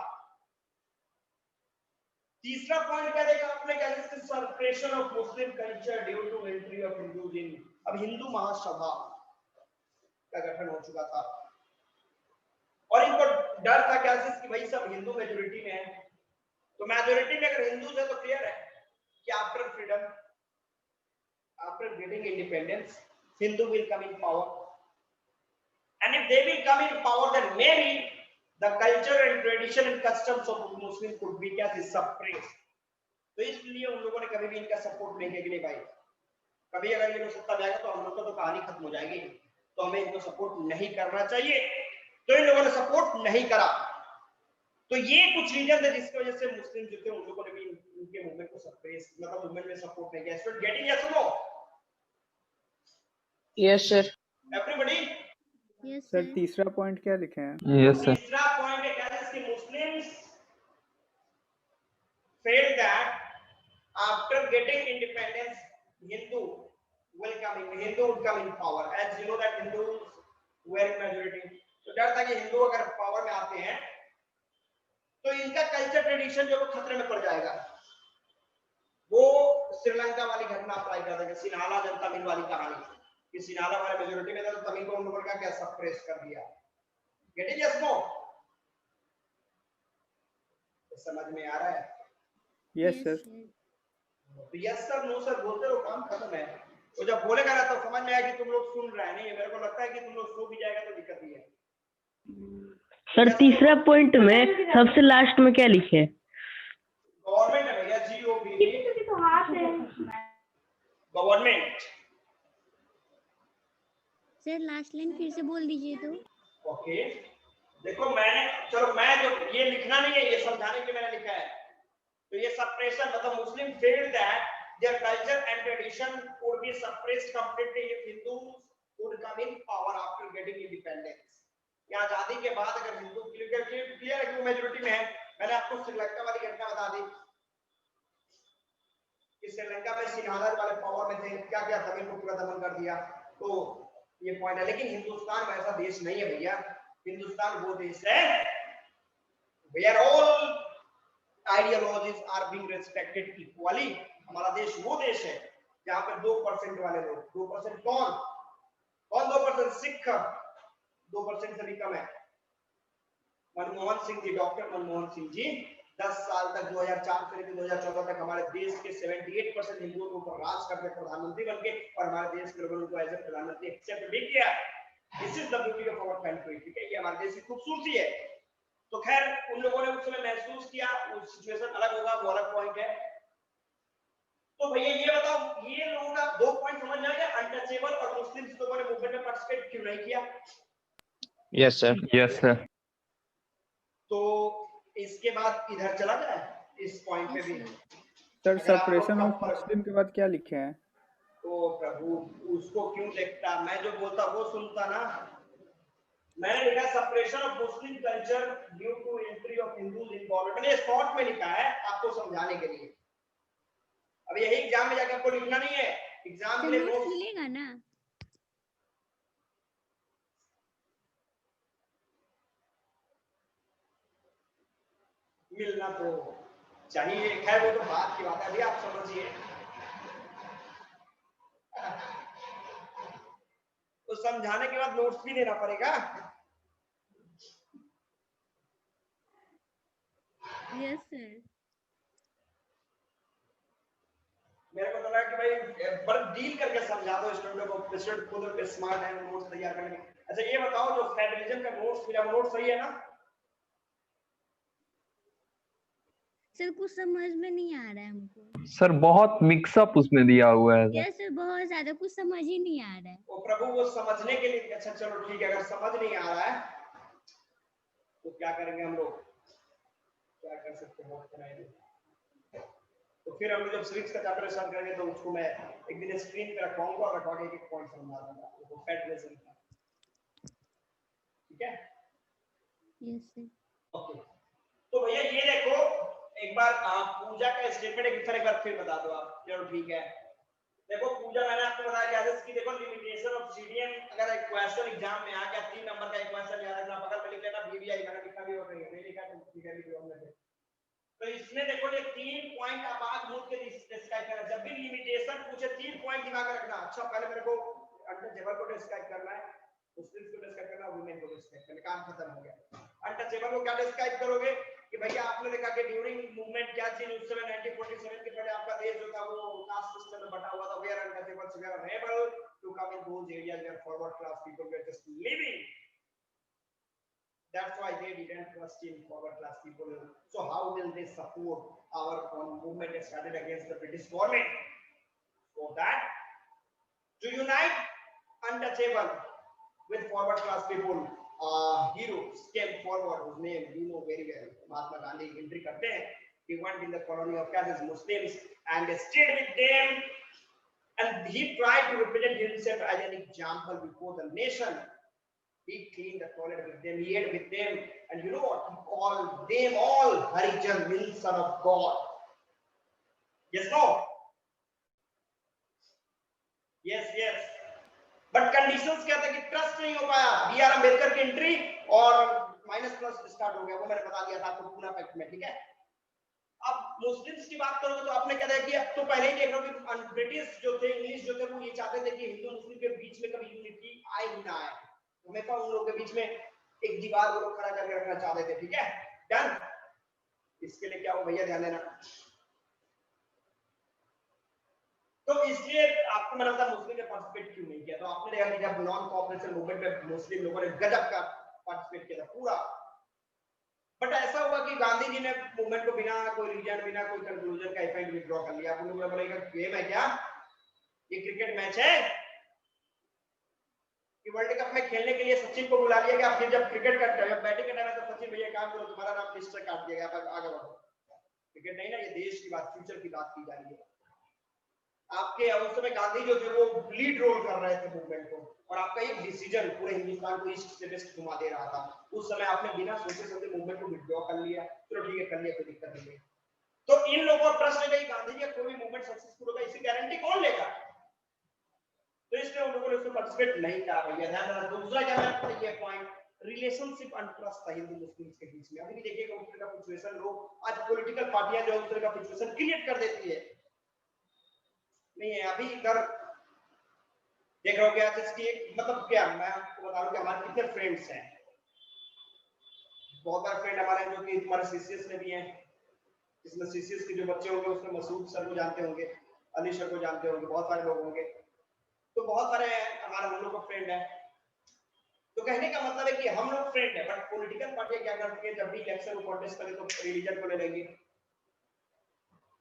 S1: तीसरा पॉइंट क्या देखा आपने, क्या suppression of Muslim culture due to entry of Hindus in, अब हिंदू महासभा का गठन हो चुका था और इनको डर था क्या कि भाई सब हिंदू मेजोरिटी में है, तो मेजोरिटी में अगर हिंदू है तो क्लियर है कि after freedom, after getting independence, Hindu will come in power, and if they will come in power then maybe the culture and tradition and customs of Muslim could be क्या थी, suppressed। तो इसलिए उन लोगों ने कभी भी इनका सपोर्ट नहीं किया कि नहीं भाई, कभी अगर ये लोग सत्ता में आएगा तो हम लोग का तो कहानी खत्म हो जाएगी, तो हमें इनको सपोर्ट नहीं करना चाहिए। तो इन लोगों ने सपोर्ट नहीं करा। तो ये कुछ रीजन है जिसकी वजह से मुस्लिम जो थे उन लोगों ने भी इनके मूवमेंट को सप्रेस, मतलब मूवमेंट में सपोर्ट नहीं किया। स्टूडेंट गेटिंग यस और no?
S2: Yes, sir.
S1: Everybody?
S4: Yes
S6: sir
S4: sir.
S6: तीसरा पॉइंट क्या लिखे हैं?
S5: Yes, sir.
S1: तीसरा पॉइंट है क्या कि Muslims felt that after getting independence Hindu would come in power, as you know that Hindus were in majority। तो डर था कि हिंदू अगर पावर में आते हैं तो इनका कल्चर ट्रेडिशन जो खतरे में पड़ जाएगा। वो श्रीलंका वाली घटना अप्लाई कर देंगे, सिन्हाला जनता तमिल वाली कहानी कि सिन्हाला वाले मेजोरिटी में था तो तमिल को उन लोगों ने क्या सप्रेस कर दिया। Getting yes no? समझ में आ रहा है?
S6: Yes sir.
S1: तो यस सर नो सर बोलते रहो, काम खत्म है। तो जब बोलेगा ना तो समझ में आएगा कि तुम लोग सुन रहे हैं। नहीं, मेरे को लगता है कि तुम लोग सो भी जाएगा तो दिक्कत नहीं है।
S3: सर तीसरा पॉइंट में सबसे लास्ट में क्या लिखे?
S1: गवर्नमेंट है भैया, GOV government.
S4: Sir last line फिर से बोल दीजिए तो।
S1: ओके देखो, मैं जो ये लिखना नहीं है, ये समझाने के लिए मैंने लिखा है। तो ये सप्रेशन मतलब Muslim felt that their culture and tradition would be suppressed completely if Hindus would come in power after getting independence। या आजादी के बाद अगर हिंदू क्लियर है कि वो मेजॉरिटी में है। मैंने आपको श्रीलंका वाली घटना बता दी कि श्रीलंका में सिन्हाला वाले पावर में थे, क्या क्या तमिल को पूरा दमन कर दिया। तो ये पॉइंट है, लेकिन हिंदुस्तान वैसा देश नहीं है भैया। हिंदुस्तान वो देश है we are all ideologies are being respected equally. हमारा देश वो देश है जहां पे 2% वाले लोग, 2% कौन 2%? सिख 2% से भी कम है। मनमोहन सिंह जी, डॉक्टर मनमोहन सिंह जी 10 साल तक 2004 से लेकर 2014 तक हमारे देश के 78% हिंदुओं के ऊपर राज करके प्रधानमंत्री बन गए और हमारे देश के लोगों को एज ए प्रधानमंत्री एक्सेप्ट भी किया। This is the beauty of our country, ठीक है, ये हमारे देश की खूबसूरती है। तो खैर उन लोगों ने उस समय महसूस किया, वो सिचुएशन अलग होगा, वो अलग पॉइंट है। तो भैया ये बताओ, ये लोगों का 2 पॉइंट समझ में आ गया, अनटचेबल और मुस्लिम्स लोगों ने मूवमेंट में पार्टिसिपेट क्यों नहीं किया?
S5: Yes sir.
S7: Yes sir.
S1: तो इसके बाद इधर चला जाए इस पॉइंट पे भी।
S6: सर सेपरेशन ऑफ मुस्लिम के बाद क्या लिखे हैं?
S1: तो प्रभु उसको क्यों देखता, मैं जो बोलता वो सुनता ना। मैंने लिखा separation of Muslim culture due to entry of Hindus in government, मैंने शॉर्ट में लिखा है आपको समझाने के लिए। अब यही एग्जाम में जाकर आपको लिखना नहीं है, एग्जाम के लिए
S4: नोट्स मिलेगा ना?
S1: मिलना तो चाहिए, खैर वो तो बात की बात है, अभी आप समझिए। तो समझाने के बाद नोट्स भी देना पड़ेगा।
S4: Yes sir.
S1: मेरे को तो लगा कि भाई पर डील करके समझा दो स्टूडेंट को, स्टूडेंट खुद स्मार्ट है नोट्स तैयार करने में। अच्छा ये बताओ, जो फेडरलिज्म का नोट्स मिला वो नोट सही है ना?
S4: सर कुछ समझ में नहीं आ रहा है हमको।
S7: सर बहुत मिक्सअप उसमें दिया हुआ है सर।
S4: यस सर, बहुत ज्यादा कुछ समझ ही नहीं आ रहा है।
S1: ओ प्रभु वो समझने के लिए, अच्छा चलो ठीक है, अगर समझ नहीं आ रहा है तो क्या करेंगे हम लोग, क्या कर सकते हैं? तो फिर हम लोग जब सिविक्स का चैप्टर स्टार्ट करेंगे तो उसको मैं एक दिन स्क्रीन पे रखवाऊंगा और रखवा के एक पॉइंट समझा दूंगा आपको फेडरलिज्म का, ठीक है?
S4: Yes sir.
S1: ओके, तो भैया ये देखो एक बार पूजा का स्टेटमेंट एक बार फिर बता दो आप, चलो ठीक है। देखो पूजा मैंने आपको बताया क्या है कि देखो लिमिटेशन ऑफ सीडीएम, अगर एक क्वेश्चन एग्जाम में आ गया 3 नंबर का एक क्वेश्चन याद रखना, बगल में लिख लेना बीबीआई, मैंने लिखा भी और नहीं लिखा तो ठीक है भी हमने। तो इसमें देखो ये 3 पॉइंट आप आग मूड के डिस्क्राइब करना, जब भी लिमिटेशन पूछे 3 पॉइंट दिमाग में रखना। अच्छा पहले मेरे को अनटचेबल को डिस्क्राइब करना है, मुस्लिम्स को डिस्क्राइब करना है, वुमेन को डिस्क्राइब करना, काम खत्म हो गया। अनटचेबल को क्या डिस्क्राइब करोगे कि भैया आपने देखा कि ड्यूरिंग मूवमेंट क्या चीज उस समय 1947 के पहले आपका देश जो था वो कास्ट सिस्टम में बटा हुआ था, where untouchables they are unable to come in those areas where forward class people were just living. That's why they didn't trust in forward class people. So how will they support our movement that started against the British government? So that to unite untouchable with forward class people, heroes came forward whose name you know very well. Mahatma Gandhi entry करते हैं. He went in the colony of Kazakh Muslims and stayed with them, and he tried to represent himself as an example before the nation. He cleaned the toilet with them, he ate with them, and you know what? He called them all Harijan, means son of God. Yes, no? Yes, yes. But conditions क्या था कि trust नहीं हो पाया, B are Ambedkar की entry और minus plus start हो गया, वो मैंने बता दिया था आपको पूना पैक्ट में, ठीक है? अब मुस्लिम्स की बात करोगे तो आपने क्या देखा कि अब तो पहले ही देख लो कि ब्रिटिश जो थे, इंग्लिश जो थे, वो ये चाहते थे कि हिंदू मुस्लिम के बीच में कभी यूनिटी आए ही ना आए, हमेशा उन लोगों के बीच में एक दीवार वो लोग खड़ा करके रखना चाहते थे, ठीक है? डन। इसके लिए क्या हो भैया ध्यान देना। तो इसलिए आपको मैंने बताया मुस्लिम ने पार्टिसिपेट क्यों नहीं किया, तो आपने देखा कि जब नॉन कोऑपरेशन मूवमेंट में मुस्लिम लोगों ने गजब का पार्टिसिपेट किया था पूरा। बट ऐसा हुआ कि गांधी जी ने मूवमेंट को बिना कोई रीजन, बिना कोई कंक्लूजन का इफेक्ट विथड्रॉ कर लिया। आप लोगों ने बोला गेम है क्या, ये क्रिकेट मैच है कि वर्ल्ड कप में खेलने के लिए सचिन को बुला लिया गया, फिर जब क्रिकेट का जब बैटिंग का टाइम है तो सचिन भैया काम करो, तुम्हारा नाम लिस्ट से काट दिया गया, आगे बढ़ो। क्रिकेट नहीं ना, ये देश की बात, फ्यूचर की बात की जा रही है। आपके उस समय गांधी जो थे वो लीड रोल कर रहे थे मूवमेंट को, और आपका एक डिसीजन पूरे हिंदुस्तान को ईस्ट से वेस्ट घुमा दे रहा था। उस समय आपने बिना सोचे समझे मूवमेंट को विथड्रॉ कर लिया, चलो ठीक है कर लिया, कोई दिक्कत नहीं है। तो इन लोगों को ट्रस्ट है कि गांधी जी का कोई भी मूवमेंट सक्सेसफुल होगा, इसी गारंटी कौन लेगा? तो इसलिए उन लोगों ने उसमें पार्टिसिपेट नहीं किया भैया। ध्यान रखना। दूसरा क्या है ये पॉइंट रिलेशनशिप अनट्रस्ट था हिंदू मुस्लिम के बीच में। अभी भी देखिएगा उस तरह का सिचुएशन लोग आज पॉलिटिकल पार्टियां जो उस तरह का सिचुएशन क्रिएट कर देती है नहीं है। अभी इधर देख रहे हो क्या जिसकी मतलब क्या मैं आपको बता रहा हूँ कि हमारे कितने फ्रेंड्स हैं, बहुत सारे फ्रेंड हमारे जो कि हमारे सीसीएस में भी हैं, इसमें सीसीएस के जो बच्चे होंगे उसमें मसूद सर को जानते होंगे, अली सर को जानते होंगे, बहुत सारे लोग होंगे, तो बहुत सारे हमारे हम लोग का फ्रेंड है। तो कहने का मतलब है कि हम लोग फ्रेंड है, बट पॉलिटिकल पार्टियां क्या करती है जब भी इलेक्शन को कॉन्टेस्ट करें तो रिलीजन को ले लेंगे,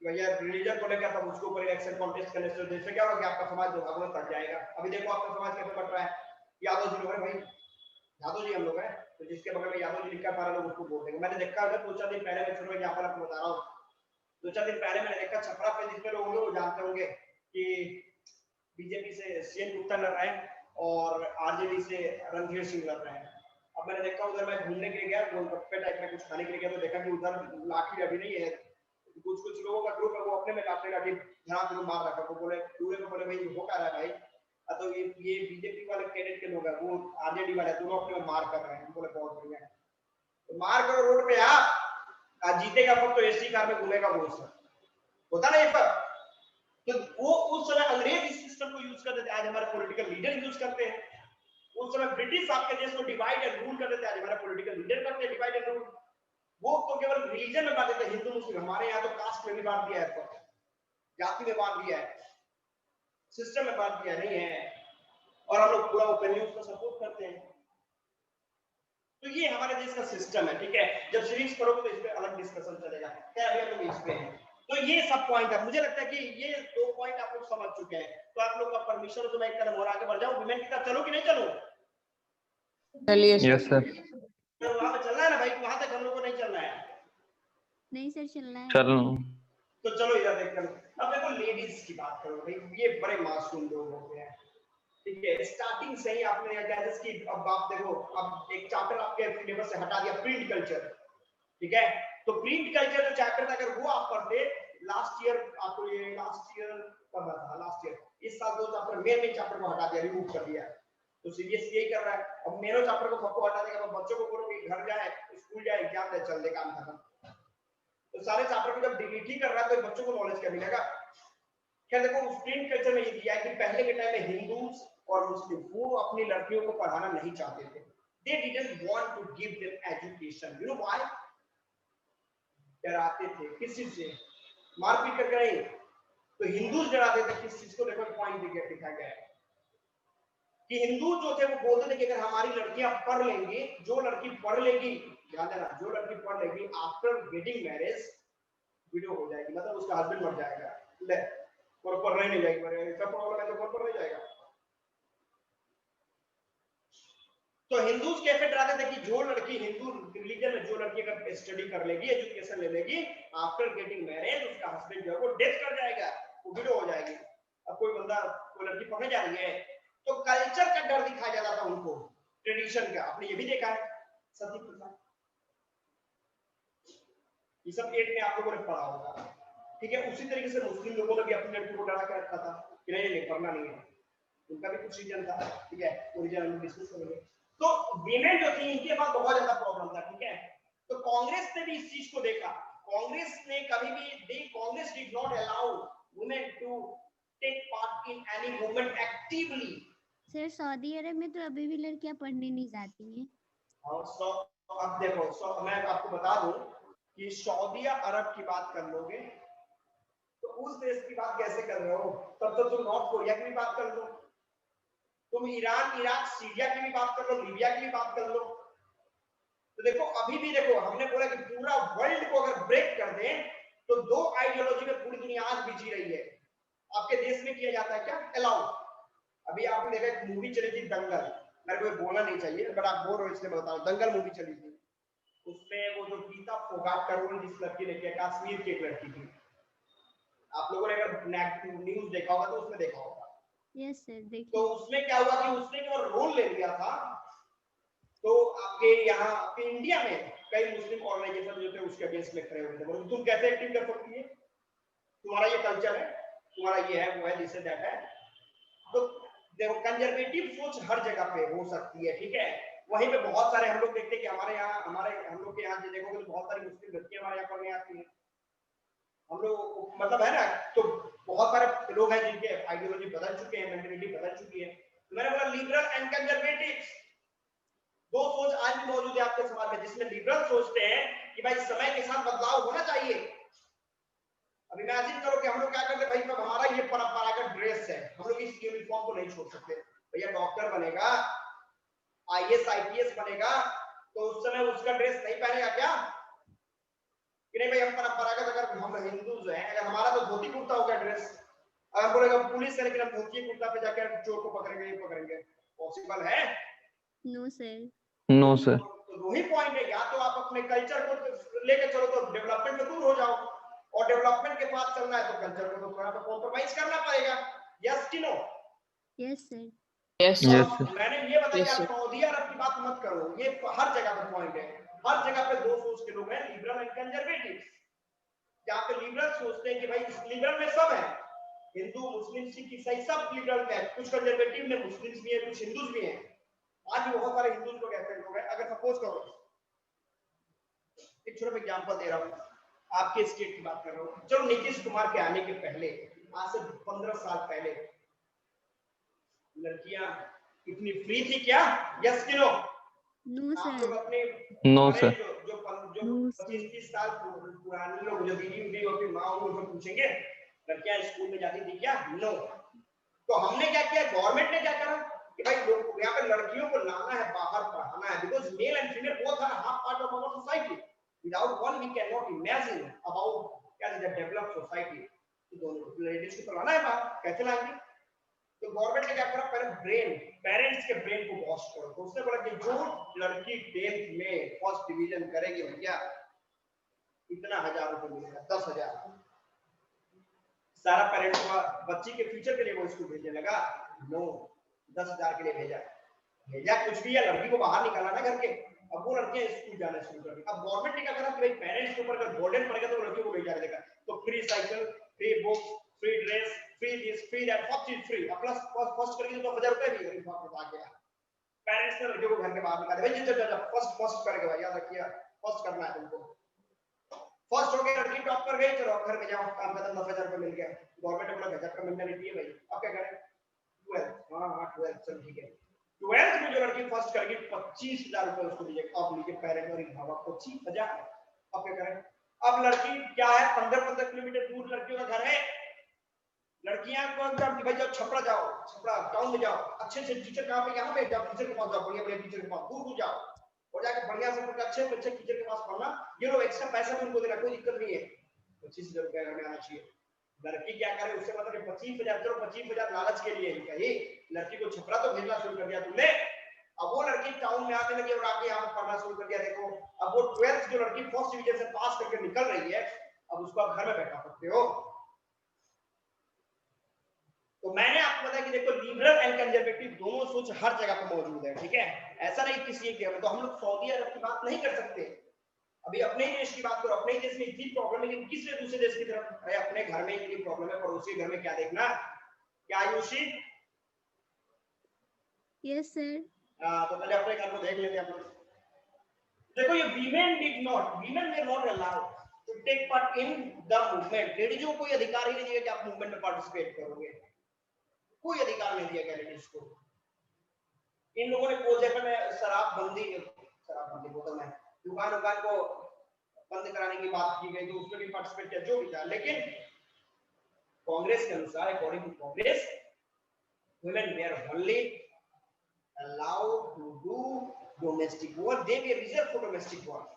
S1: भैया रिलीजन को लेकर तब उसको ऊपर इलेक्शन कॉन्टेस्ट करने से जैसे क्या होगा कि आपका समाज जो भागवत तक जाएगा। अभी देखो आपका समाज कैसे बढ़ रहा है, यादव जी लोग हैं भाई, यादव जी हम लोग हैं, तो जिसके बगल में यादव जी लिखा सारे लोग उसको बोल देंगे। मैंने देखा है 2-4 दिन पहले मैं छोड़ यहाँ पर आपको बता रहा हूँ, 2-4 दिन पहले मैंने देखा छपरा पे जितने लोग होंगे वो जानते होंगे कि बीजेपी से सीएन गुप्ता लड़ रहे हैं और आरजेडी से रणधीर सिंह लड़ रहे हैं। अब मैंने देखा उधर मैं घूमने के लिए गया, गोलगप्पे टाइप में कुछ खाने के लिए गया, तो देखा कि उधर लाठी अभी नहीं है, कुछ लोगों का ग्रुप है वो अपने में लाठी धड़ाम से मार रखा, वो बोले दूसरे को बोले भाई हो क्या रहा है भाई, तो ये बीजेपी वाले कैंडिडेट के लोग हैं, वो आरजेडी वाले दोनों अपने में मार कर रहे हैं। बोले बहुत बढ़िया, तो मार करो रोड पे, आप जीतेगा पर तो एसी कार में घूमेगा वो सब होता नहीं पर। तो वो उस समय अंग्रेज इस सिस्टम को यूज करते थे, आज हमारे पॉलिटिकल लीडर यूज करते हैं। उस समय ब्रिटिश आपके देश को डिवाइड एंड रूल करते थे, आज हमारे पॉलिटिकल लीडर करते हैं डिवाइड एंड रूल। वो तो केवल रिलीजन में बांटते थे, हिंदू मुस्लिम, हमारे यहाँ तो कास्ट में भी बांट दिया है, जाति में बांट दिया है, सिस्टम में बांट दिया नहीं है, और हम लोग पूरा ओपनली उसको सपोर्ट करते हैं। तो ये हमारे देश का सिस्टम है, ठीक है। जब सीरीज करोगे तो इस पे अलग डिस्कशन चलेगा, क्या अभी हम लोग इस पे हैं। तो ये सब पॉइंट है, मुझे लगता है कि ये 2 पॉइंट आप लोग समझ चुके हैं। तो आप लोग का परमिशन हो तो मैं एक कदम और आगे बढ़ जाऊं, विमेन की तरफ चलो कि नहीं चलूं?
S2: चलिए
S7: यस सर।
S1: तो वहां पे चलना है ना भाई, वहां तक हम लोग को नहीं चलना है।
S4: नहीं सर चलना है।
S7: चलो
S1: तो चलो इधर देख कर अब देखो लेडीज की बात करो भाई, ये बड़े मासूम लोग होते हैं, ठीक है। स्टार्टिंग से ही आपने गैजेट्स की अब आप देखो, अब एक चैप्टर आपके सिलेबस से हटा दिया, प्रिंट कल्चर, ठीक है। तो प्रिंट कल्चर जो चैप्टर था अगर वो आप पढ़ते लास्ट ईयर, आपको ये लास्ट ईयर पढ़ना था, लास्ट ईयर, इस साल 2 चैप्टर मेन चैप्टर को हटा दिया, रिमूव कर दिया। तो सीबीएसई यही कर रहा है, अब मेरे चैप्टर को सबको हटा देगा, तो बच्चों को बोलो कि घर जाए, स्कूल जाए, एग्जाम दे, चल दे, काम खत्म। तो सारे चैप्टर को जब डिलीट ही कर रहा है तो बच्चों को नॉलेज क्या मिलेगा? क्या देखो उस प्रिंट कल्चर में ये दिया है कि पहले के टाइम में हिंदूज और मुस्लिम वो अपनी लड़कियों को पढ़ाना नहीं चाहते थे, they didn't want to give them education, you know why? डराते थे, किस चीज से? मारपीट करके नहीं, तो हिंदूज डराते थे किस चीज को? देखो पॉइंट दिखाया गया है कि हिंदू जो थे वो बोलते थे कि अगर हमारी लड़कियां पढ़ लेंगी, जो लड़की पढ़ लेगी, ध्यान देना, जो लड़की पढ़ लेगी आफ्टर गेटिंग मैरिज विडो हो जाएगी, मतलब उसका हस्बैंड मर जाएगा, ले और पढ़ नहीं जाएगी, ऐसा प्रॉब्लम है तो कौन पढ़ नहीं जाएगा। तो हिंदूज कैसे डराते थे कि जो लड़की हिंदू रिलीजन में जो लड़की अगर स्टडी कर लेगी, एजुकेशन ले लेगी, आफ्टर गेटिंग मैरिज उसका हस्बैंड जो है वो डेथ कर जाएगा, वो विडो हो जाएगी। अब कोई बंदा कोई लड़की पढ़ने जा रही है तो कल्चर का डर दिखाया जाता था उनको, ट्रेडिशन का। आपने ये भी देखा है सती प्रथा, ये सब 8 में आप लोगों ने पढ़ा होगा, ठीक है। उसी तरीके से मुस्लिम लोगों ने भी अपनी लड़की को डरा कर रखा था कि नहीं पढ़ना नहीं है, उनका भी कुछ रीजन था, ठीक है, वो रीजन हम डिस्कस करेंगे। तो वीमेन जो थी इनके पास बहुत ज्यादा प्रॉब्लम था, ठीक है। तो कांग्रेस ने भी इस चीज को देखा, कांग्रेस ने कभी भी Congress did not allow women to take part in any movement actively.
S4: Sir Saudi Arab में तो अभी भी लड़कियां पढ़ने नहीं जाती हैं।
S1: और अब देखो मैं आपको बता दूं कि सऊदी अरब की बात कर लोगे तो उस देश की बात कैसे कर रहे हो, तब तो तुम नॉर्थ कोरिया की भी बात कर लो, तुम ईरान, इराक, सीरिया की भी बात कर लो, लीबिया की भी बात कर लो। तो देखो अभी भी देखो, हमने बोला कि पूरा वर्ल्ड को अगर ब्रेक कर दें तो 2 आइडियोलॉजी में पूरी दुनिया आज भी जी रही है। आपके देश में किया जाता है क्या? अलाउ। अभी आपने देखा एक मूवी चली थी दंगल, मेरे को बोलना नहीं चाहिए बट आप बोल रहे हो इसलिए बता रहा हूं, दंगल मूवी चली थी, उसमें वो जो गीता फोगाट का रोल जिस लड़की ने किया, कश्मीर की एक लड़की थी, आप लोगों ने अगर न्यूज देखा होगा तो उसमें देखा होगा।
S4: यस सर देखिए।
S1: तो उसमें क्या हुआ कि उसने जो रोल ले लिया था, तो आपके यहाँ आपके इंडिया में कई मुस्लिम ऑर्गेनाइजेशन जो थे उसके अगेंस्ट में खड़े हुए थे, बोले तुम कैसे एक्टिव कर सकती है, तुम्हारा ये कल्चर है, तुम्हारा ये है वो है, जिससे दैट है। तो देखो कंजर्वेटिव सोच हर जगह पे हो सकती है, ठीक है, वहीं पे बहुत सारे हम लोग देखते हैं कि हम लोग के यहाँ देखोगे तो बहुत सारी मुस्लिम लड़कियां हमारे यहाँ पढ़ने आती हैं। हम लोग मतलब है ना, तो बहुत सारे लोग हैं जिनके आइडियोलॉजी बदल चुके हैं, मेंटालिटी बदल चुकी है। तो मैंने बोला लिबरल एंड कंजर्वेटिव, दो सोच आज भी मौजूद है आपके समाज में, जिसमें लिबरल सोचते हैं कि भाई समय के साथ बदलाव होना चाहिए। अब इमेजिन करो कि हम लोग क्या करते हैं, भाई सब हमारा ये परंपरागत ड्रेस है, हम लोग इस यूनिफॉर्म को नहीं छोड़ सकते। भैया डॉक्टर बनेगा, आईएएस आईपीएस बनेगा, तो उस समय उसका ड्रेस नहीं पहनेगा क्या कि नहीं भाई हम परंपरागत, अगर हम हिंदू हैं, अगर हमारा तो धोती कुर्ता होगा ड्रेस, अगर बोलेगा पुलिस है लेकिन हम धोती कुर्ता पे जाकर चोर को पकड़ेंगे, ये पकड़ेंगे, पॉसिबल है?
S4: No sir.
S7: No sir.
S1: तो वही पॉइंट है, या तो आप अपने कल्चर को लेकर चलो तो डेवलपमेंट में दूर हो जाओ, और डेवलपमेंट के पास चलना है तो कल्चर को तो थोड़ा सा कॉम्प्रोमाइज करना पड़ेगा। यस कि no?
S4: Yes sir.
S2: Yes
S7: Yes, sir.
S1: मैंने ये बताया
S2: Yes, sir.
S1: सऊदी अरब की बात मत करो, ये हर जगह पर पॉइंट है, हर जगह पे दो सोच के लोग हैं, लिबरल एंड कंजर्वेटिव। जहाँ पे लिबरल सोचते हैं कि भाई इस लिबरल में सब है, हिंदू मुस्लिम सिख ईसाई सब लिबरल में है, कुछ कंजर्वेटिव में मुस्लिम्स भी है, कुछ हिंदूज भी है। आज भी बहुत सारे हिंदू लोग ऐसे लोग हैं। अगर सपोज करो, एक छोटा एग्जांपल दे रहा हूँ, आपके स्टेट की बात कर रहा हूँ, चलो नीतीश कुमार के आने के पहले, आज से 15 साल पहले लड़कियां इतनी फ्री थी क्या? यस कि नो?
S4: नो
S1: आप लोग
S4: सर।
S1: अपने
S7: नो सर।
S1: जो
S4: No,
S1: 25-30 साल पुरानी लोग, जो दीदी होती माँ उनको पूछेंगे लड़कियां स्कूल में जाती थी क्या? नो। तो हमने क्या किया, गवर्नमेंट ने क्या करा कि भाई लोग यहाँ पे लड़कियों को लाना है, बाहर पढ़ाना है, because male and female both are half part of our society, without one we can not imagine about क्या इज अ डेवलप्ड सोसाइटी। तो दोनों लेडीज को लाना है बाहर, कैसे लाएंगे? तो गवर्नमेंट ने क्या करा, पहले ब्रेन, पेरेंट्स के ब्रेन को वॉश करो। तो उसने बोला कि जो लड़की 10th में फर्स्ट डिवीजन करेगी भैया, इतना 1000 रुपए मिलेगा, 10,000। सारा पेरेंट्स को बच्ची के फ्यूचर के लिए वो स्कूल भेजने लगा? नो, 10,000 के लिए भेजा कुछ भी है, लड़की को बाहर निकाला ना घर के। अब वो लड़कियां स्कूल जाना शुरू कर दी। अब गवर्नमेंट ने क्या करा कि भाई पेरेंट्स के ऊपर अगर बर्डन पड़ेगा तो लड़कियों को नहीं जाने देगा। तो free cycle, free books, free dress, free this, free that, सब चीज फ्री। प्लस फर्स्ट करके तो 1000 रुपए भी आ गया। पेरेंट्स ने लड़कियों को घर के बाहर निकाले, भाई चल फर्स्ट करके भाई, याद रखिए फर्स्ट करना है तुमको। फर्स्ट हो गया, लड़की टॉप कर गई, चलो घर में जाओ, काम खत्म, 10,000 रुपए मिल गया। गवर्नमेंट ने बोला गजब का मेंटालिटी है भाई, अब क्या करें? 12, हाँ 12 चल ठीक है। 12th में जो लड़की फर्स्ट करेगी 25,000 रुपए उसको दीजिएगा। अब लीजिए पेरेंट और माँ बाप को 25,000। अब क्या करें? अब लड़की क्या है, 15 किलोमीटर दूर लड़कियों का घर है। लड़कियां को भाई जाओ छपरा, जाओ छपरा टाउन में जाओ, अच्छे टीचर कहाँ पे, यहाँ पे जाओ, टीचर के पास जाओ, बढ़िया टीचर के पास दूर जाओ, और जाकर बढ़िया से अच्छे टीचर के पास पढ़ना। ये लोग एक्स्ट्रा पैसा भी उनको देना, कोई दिक्कत नहीं है, 25,000 रुपया में आना चाहिए। लड़की क्या करे, उससे मतलब 25,000, चलो 25,000 लालच के लिए ही कही लड़की को छपरा तो भेजना शुरू कर दिया तुमने। अब वो लड़की टाउन में आने लगी और आके यहाँ पे पढ़ना शुरू कर दिया। देखो अब वो 12th जो लड़की फर्स्ट डिवीजन से पास करके निकल रही है, अब उसको आप घर में बैठा सकते हो। तो मैंने आपको बताया कि देखो लिबरल एंड कंजर्वेटिव दोनों सोच हर जगह पे मौजूद है, ठीक है? ऐसा नहीं किसी एक जगह। तो हम लोग सऊदी अरब की बात नहीं कर सकते, अभी अपने ही देश की बात करो। अपने ही देश में इतनी प्रॉब्लम है, लेकिन किसी दूसरे देश की तरफ है, अपने घर में इतनी प्रॉब्लम है, पड़ोसी घर में क्या देखना? क्या आयुषी?
S4: Yes sir.
S1: तो पहले अपने घर को देख लेते हैं हम लोग। देखो ये वीमेन में not allowed to take part in the movement. लेडीजों को कोई अधिकार ही नहीं दिया कि आप मूवमेंट में पार्टिसिपेट करोगे, कोई अधिकार नहीं दिया गया लेडीज को। इन लोगों ने कोई जगह में शराबबंदी बोतल में दुकान को बंद कराने की बात की गई, तो उसमें भी पार्टिसिपेट किया, जो भी था। लेकिन कांग्रेस के अनुसार, according to Congress, women were only allowed to do domestic work, they were reserved for domestic work।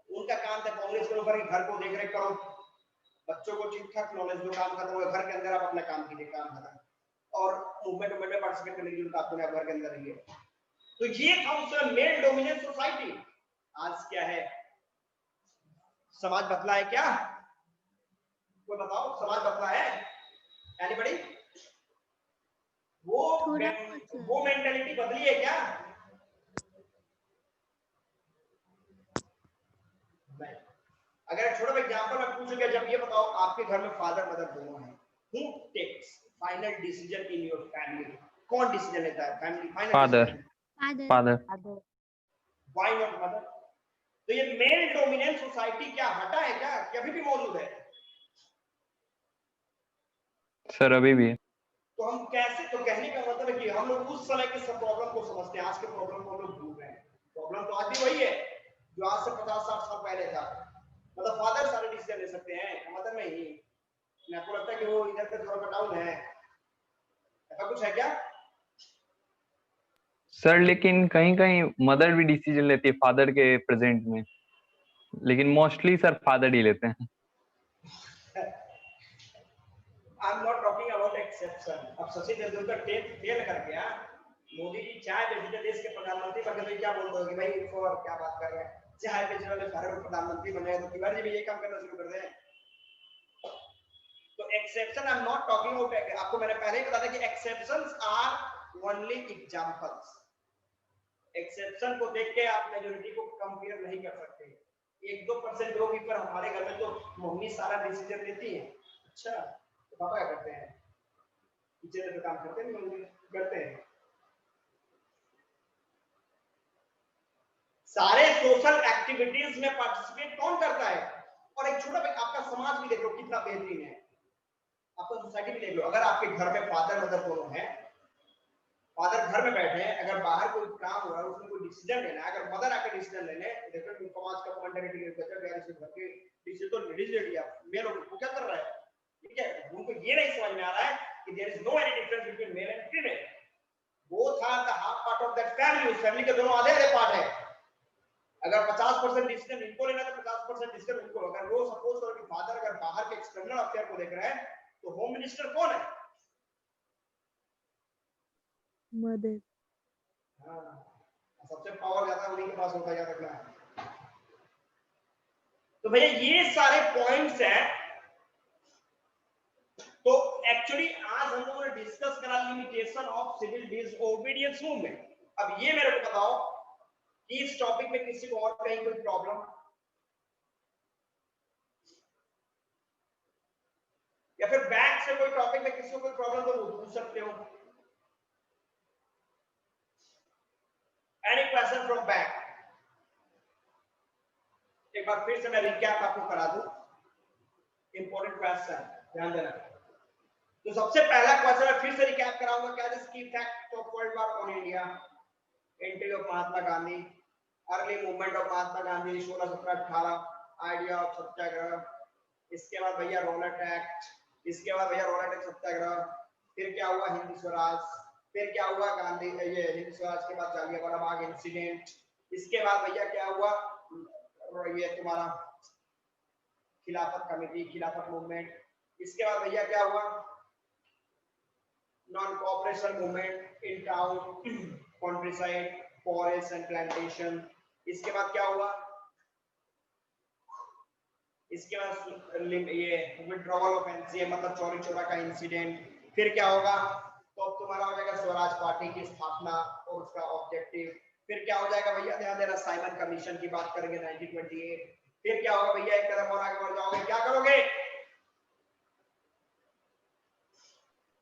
S1: उनका काम था कांग्रेस के ऊपर घर को देख रेख करो, बच्चों को ठीक ठाक नॉलेज दो, काम खत्म हो, घर के अंदर आप अपना काम कीजिए, काम खत्म। और मूवमेंट में पार्टिसिपेट करने के लिए उनका अपने घर के अंदर रहिए। तो ये था उस मेल डोमिनेंट सोसाइटी। आज क्या है, समाज बदला है क्या? कोई बताओ, समाज बदला है? एनीबॉडी? वो मेंटालिटी बदली है क्या? नहीं। अगर एक छोटा एग्जांपल मैं पूछूंगा, जब ये बताओ आपके घर में फादर मदर दोनों हैं, who takes final decision in your family? कौन डिसीजन लेता है family final?
S7: Father.
S4: Father.
S1: Why not mother? तो ये मेल डोमिनेंट सोसाइटी क्या हटा है क्या, कि अभी भी मौजूद है?
S7: सर अभी भी है।
S1: तो हम कैसे, तो कहने का मतलब है कि हम लोग उस समय के सब प्रॉब्लम को समझते हैं, आज के प्रॉब्लम को हम लोग भूल रहे हैं। प्रॉब्लम तो आज भी वही है जो आज से 50-60 साल पहले था। मतलब फादर सारे डिसीजन ले सकते हैं, मदर नहीं। आपको लगता है कि वो इधर पे थोड़ा डाउन है, ऐसा कुछ है क्या?
S7: सर लेकिन कहीं कहीं मदर भी डिसीजन लेती है फादर के प्रेजेंट में, लेकिन मोस्टली सर फादर ही लेते हैं।
S1: आई am not talking about exception. अब सचिन तेंदुलकर फेल कर गया, मोदी जी चाय बेचते थे, देश के प्रधानमंत्री बन गए, तो क्या बोलते हो कि भाई फॉर क्या बात कर रहे हैं, चाय बेचने वाले सारे प्रधानमंत्री बने, तो तिवारी जी भी ये काम करना शुरू कर दें। तो exception I am not talking about, आपको मैंने पहले ही बताया कि exceptions are only examples. Exception को देख के आप मेजॉरिटी को कंपेयर नहीं कर सकते। 1-2% लोग ही पर हमारे घर में तो मम्मी सारा डिसीजन लेती है। अच्छा, तो पापा क्या करते हैं? किचन में काम करते हैं, मम्मी करते हैं। सारे सोशल एक्टिविटीज में पार्टिसिपेट कौन करता है? और एक छोटा आपका समाज भी देख लो कितना बेहतरीन है, आपका सोसाइटी भी देख लो। अगर आपके घर में फादर मदर दोनों हैं, फादर घर में बैठे हैं, अगर बाहर कोई काम हो रहा है, उसमें कोई डिसीजन लेना है, अगर मदर आकर डिसीजन लेने, देखो समाज का मेंटालिटी है, बच्चा गैर से घर के डिसीजन तो लेडीज ले लिया, मेल को क्या कर रहा है? ठीक है, उनको ये नहीं समझ में आ रहा है कि there is no any difference between male and female, both are the half part of that family. उस फैमिली के दोनों आधे पार्ट है। अगर 50% डिसीजन इनको लेना है तो 50% डिसीजन उनको। अगर वो सपोज करो कि फादर अगर बाहर के एक्सटर्नल अफेयर को देख रहे हैं, तो होम मिनिस्टर कौन है?
S4: मदर।
S1: सबसे पावर ज्यादा उन्हीं के पास होता है, याद रखना। तो भैया ये सारे पॉइंट्स हैं। तो एक्चुअली आज हम लोगों ने डिस्कस करा limitation of civil disobedience movement. अब ये मेरे को बताओ कि इस टॉपिक में किसी को और कहीं कोई प्रॉब्लम, या फिर बैक से कोई टॉपिक में किसी को कोई प्रॉब्लम तो वो पूछ सकते हो। Any question from back? एक बार फिर से मैं रिकैप आपको करा दूं, इंपॉर्टेंट क्वेश्चन ध्यान देना। तो सबसे पहला क्वेश्चन मैं फिर से रिकैप कराऊंगा, क्या इज की fact of world war on India, entry of Mahatma Gandhi, early movement of Mahatma Gandhi 16-17-18, idea of satyagraha, इसके बाद भैया रोलेट एक्ट, इसके बाद भैया रोलेट एक्ट सत्याग्रह, फिर क्या हुआ हिंद स्वराज, फिर क्या हुआ गांधी ये हिंद स्वराज के बाद जालियांवाला बाग इंसिडेंट, इसके बाद भैया क्या हुआ ये तुम्हारा खिलाफत कमेटी, खिलाफत मूवमेंट, इसके बाद भैया क्या हुआ non cooperation movement in town, countryside, forest and plantation, इसके बाद क्या हुआ, इसके बाद ये विड्रॉवल ऑफ एनसीए मतलब चौरी चौरा का इंसिडेंट, फिर क्या होगा तो अब तुम्हारा हो जाएगा स्वराज पार्टी की स्थापना और उसका ऑब्जेक्टिव, फिर क्या हो जाएगा भैया ध्यान देना साइमन कमीशन की बात करेंगे 1928, फिर क्या होगा भैया एक कदम और आगे बढ़ जाओगे, क्या करोगे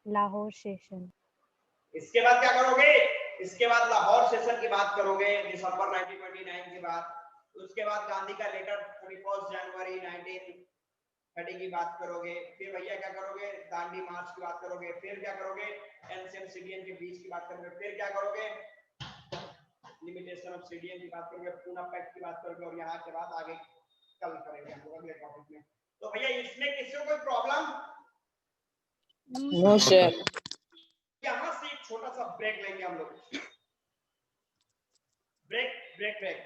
S2: लाहौर सेशन।
S1: इसके बाद क्या करोगे, इसके बाद लाहौर सेशन की बात करोगे दिसंबर 1929 के बाद, उसके बाद गांधी का लेटर 31 जनवरी 1930 की बात करोगे, फिर भैया क्या करोगे दांडी मार्च की बात करोगे, फिर क्या करोगे एनसीएम सीडीएम के बीच की बात करोगे, फिर क्या करोगे लिमिटेशन ऑफ सीडीएम की बात करोगे, पूना पैक्ट की बात करोगे, और यहाँ के बाद आगे कल करेंगे हम लोग अगले टॉपिक में। तो भैया इसमें किसी को कोई प्रॉब्लम?
S2: No sir.
S1: यहाँ से एक छोटा सा ब्रेक लेंगे हम लोग, ब्रेक ब्रेक ब्रेक।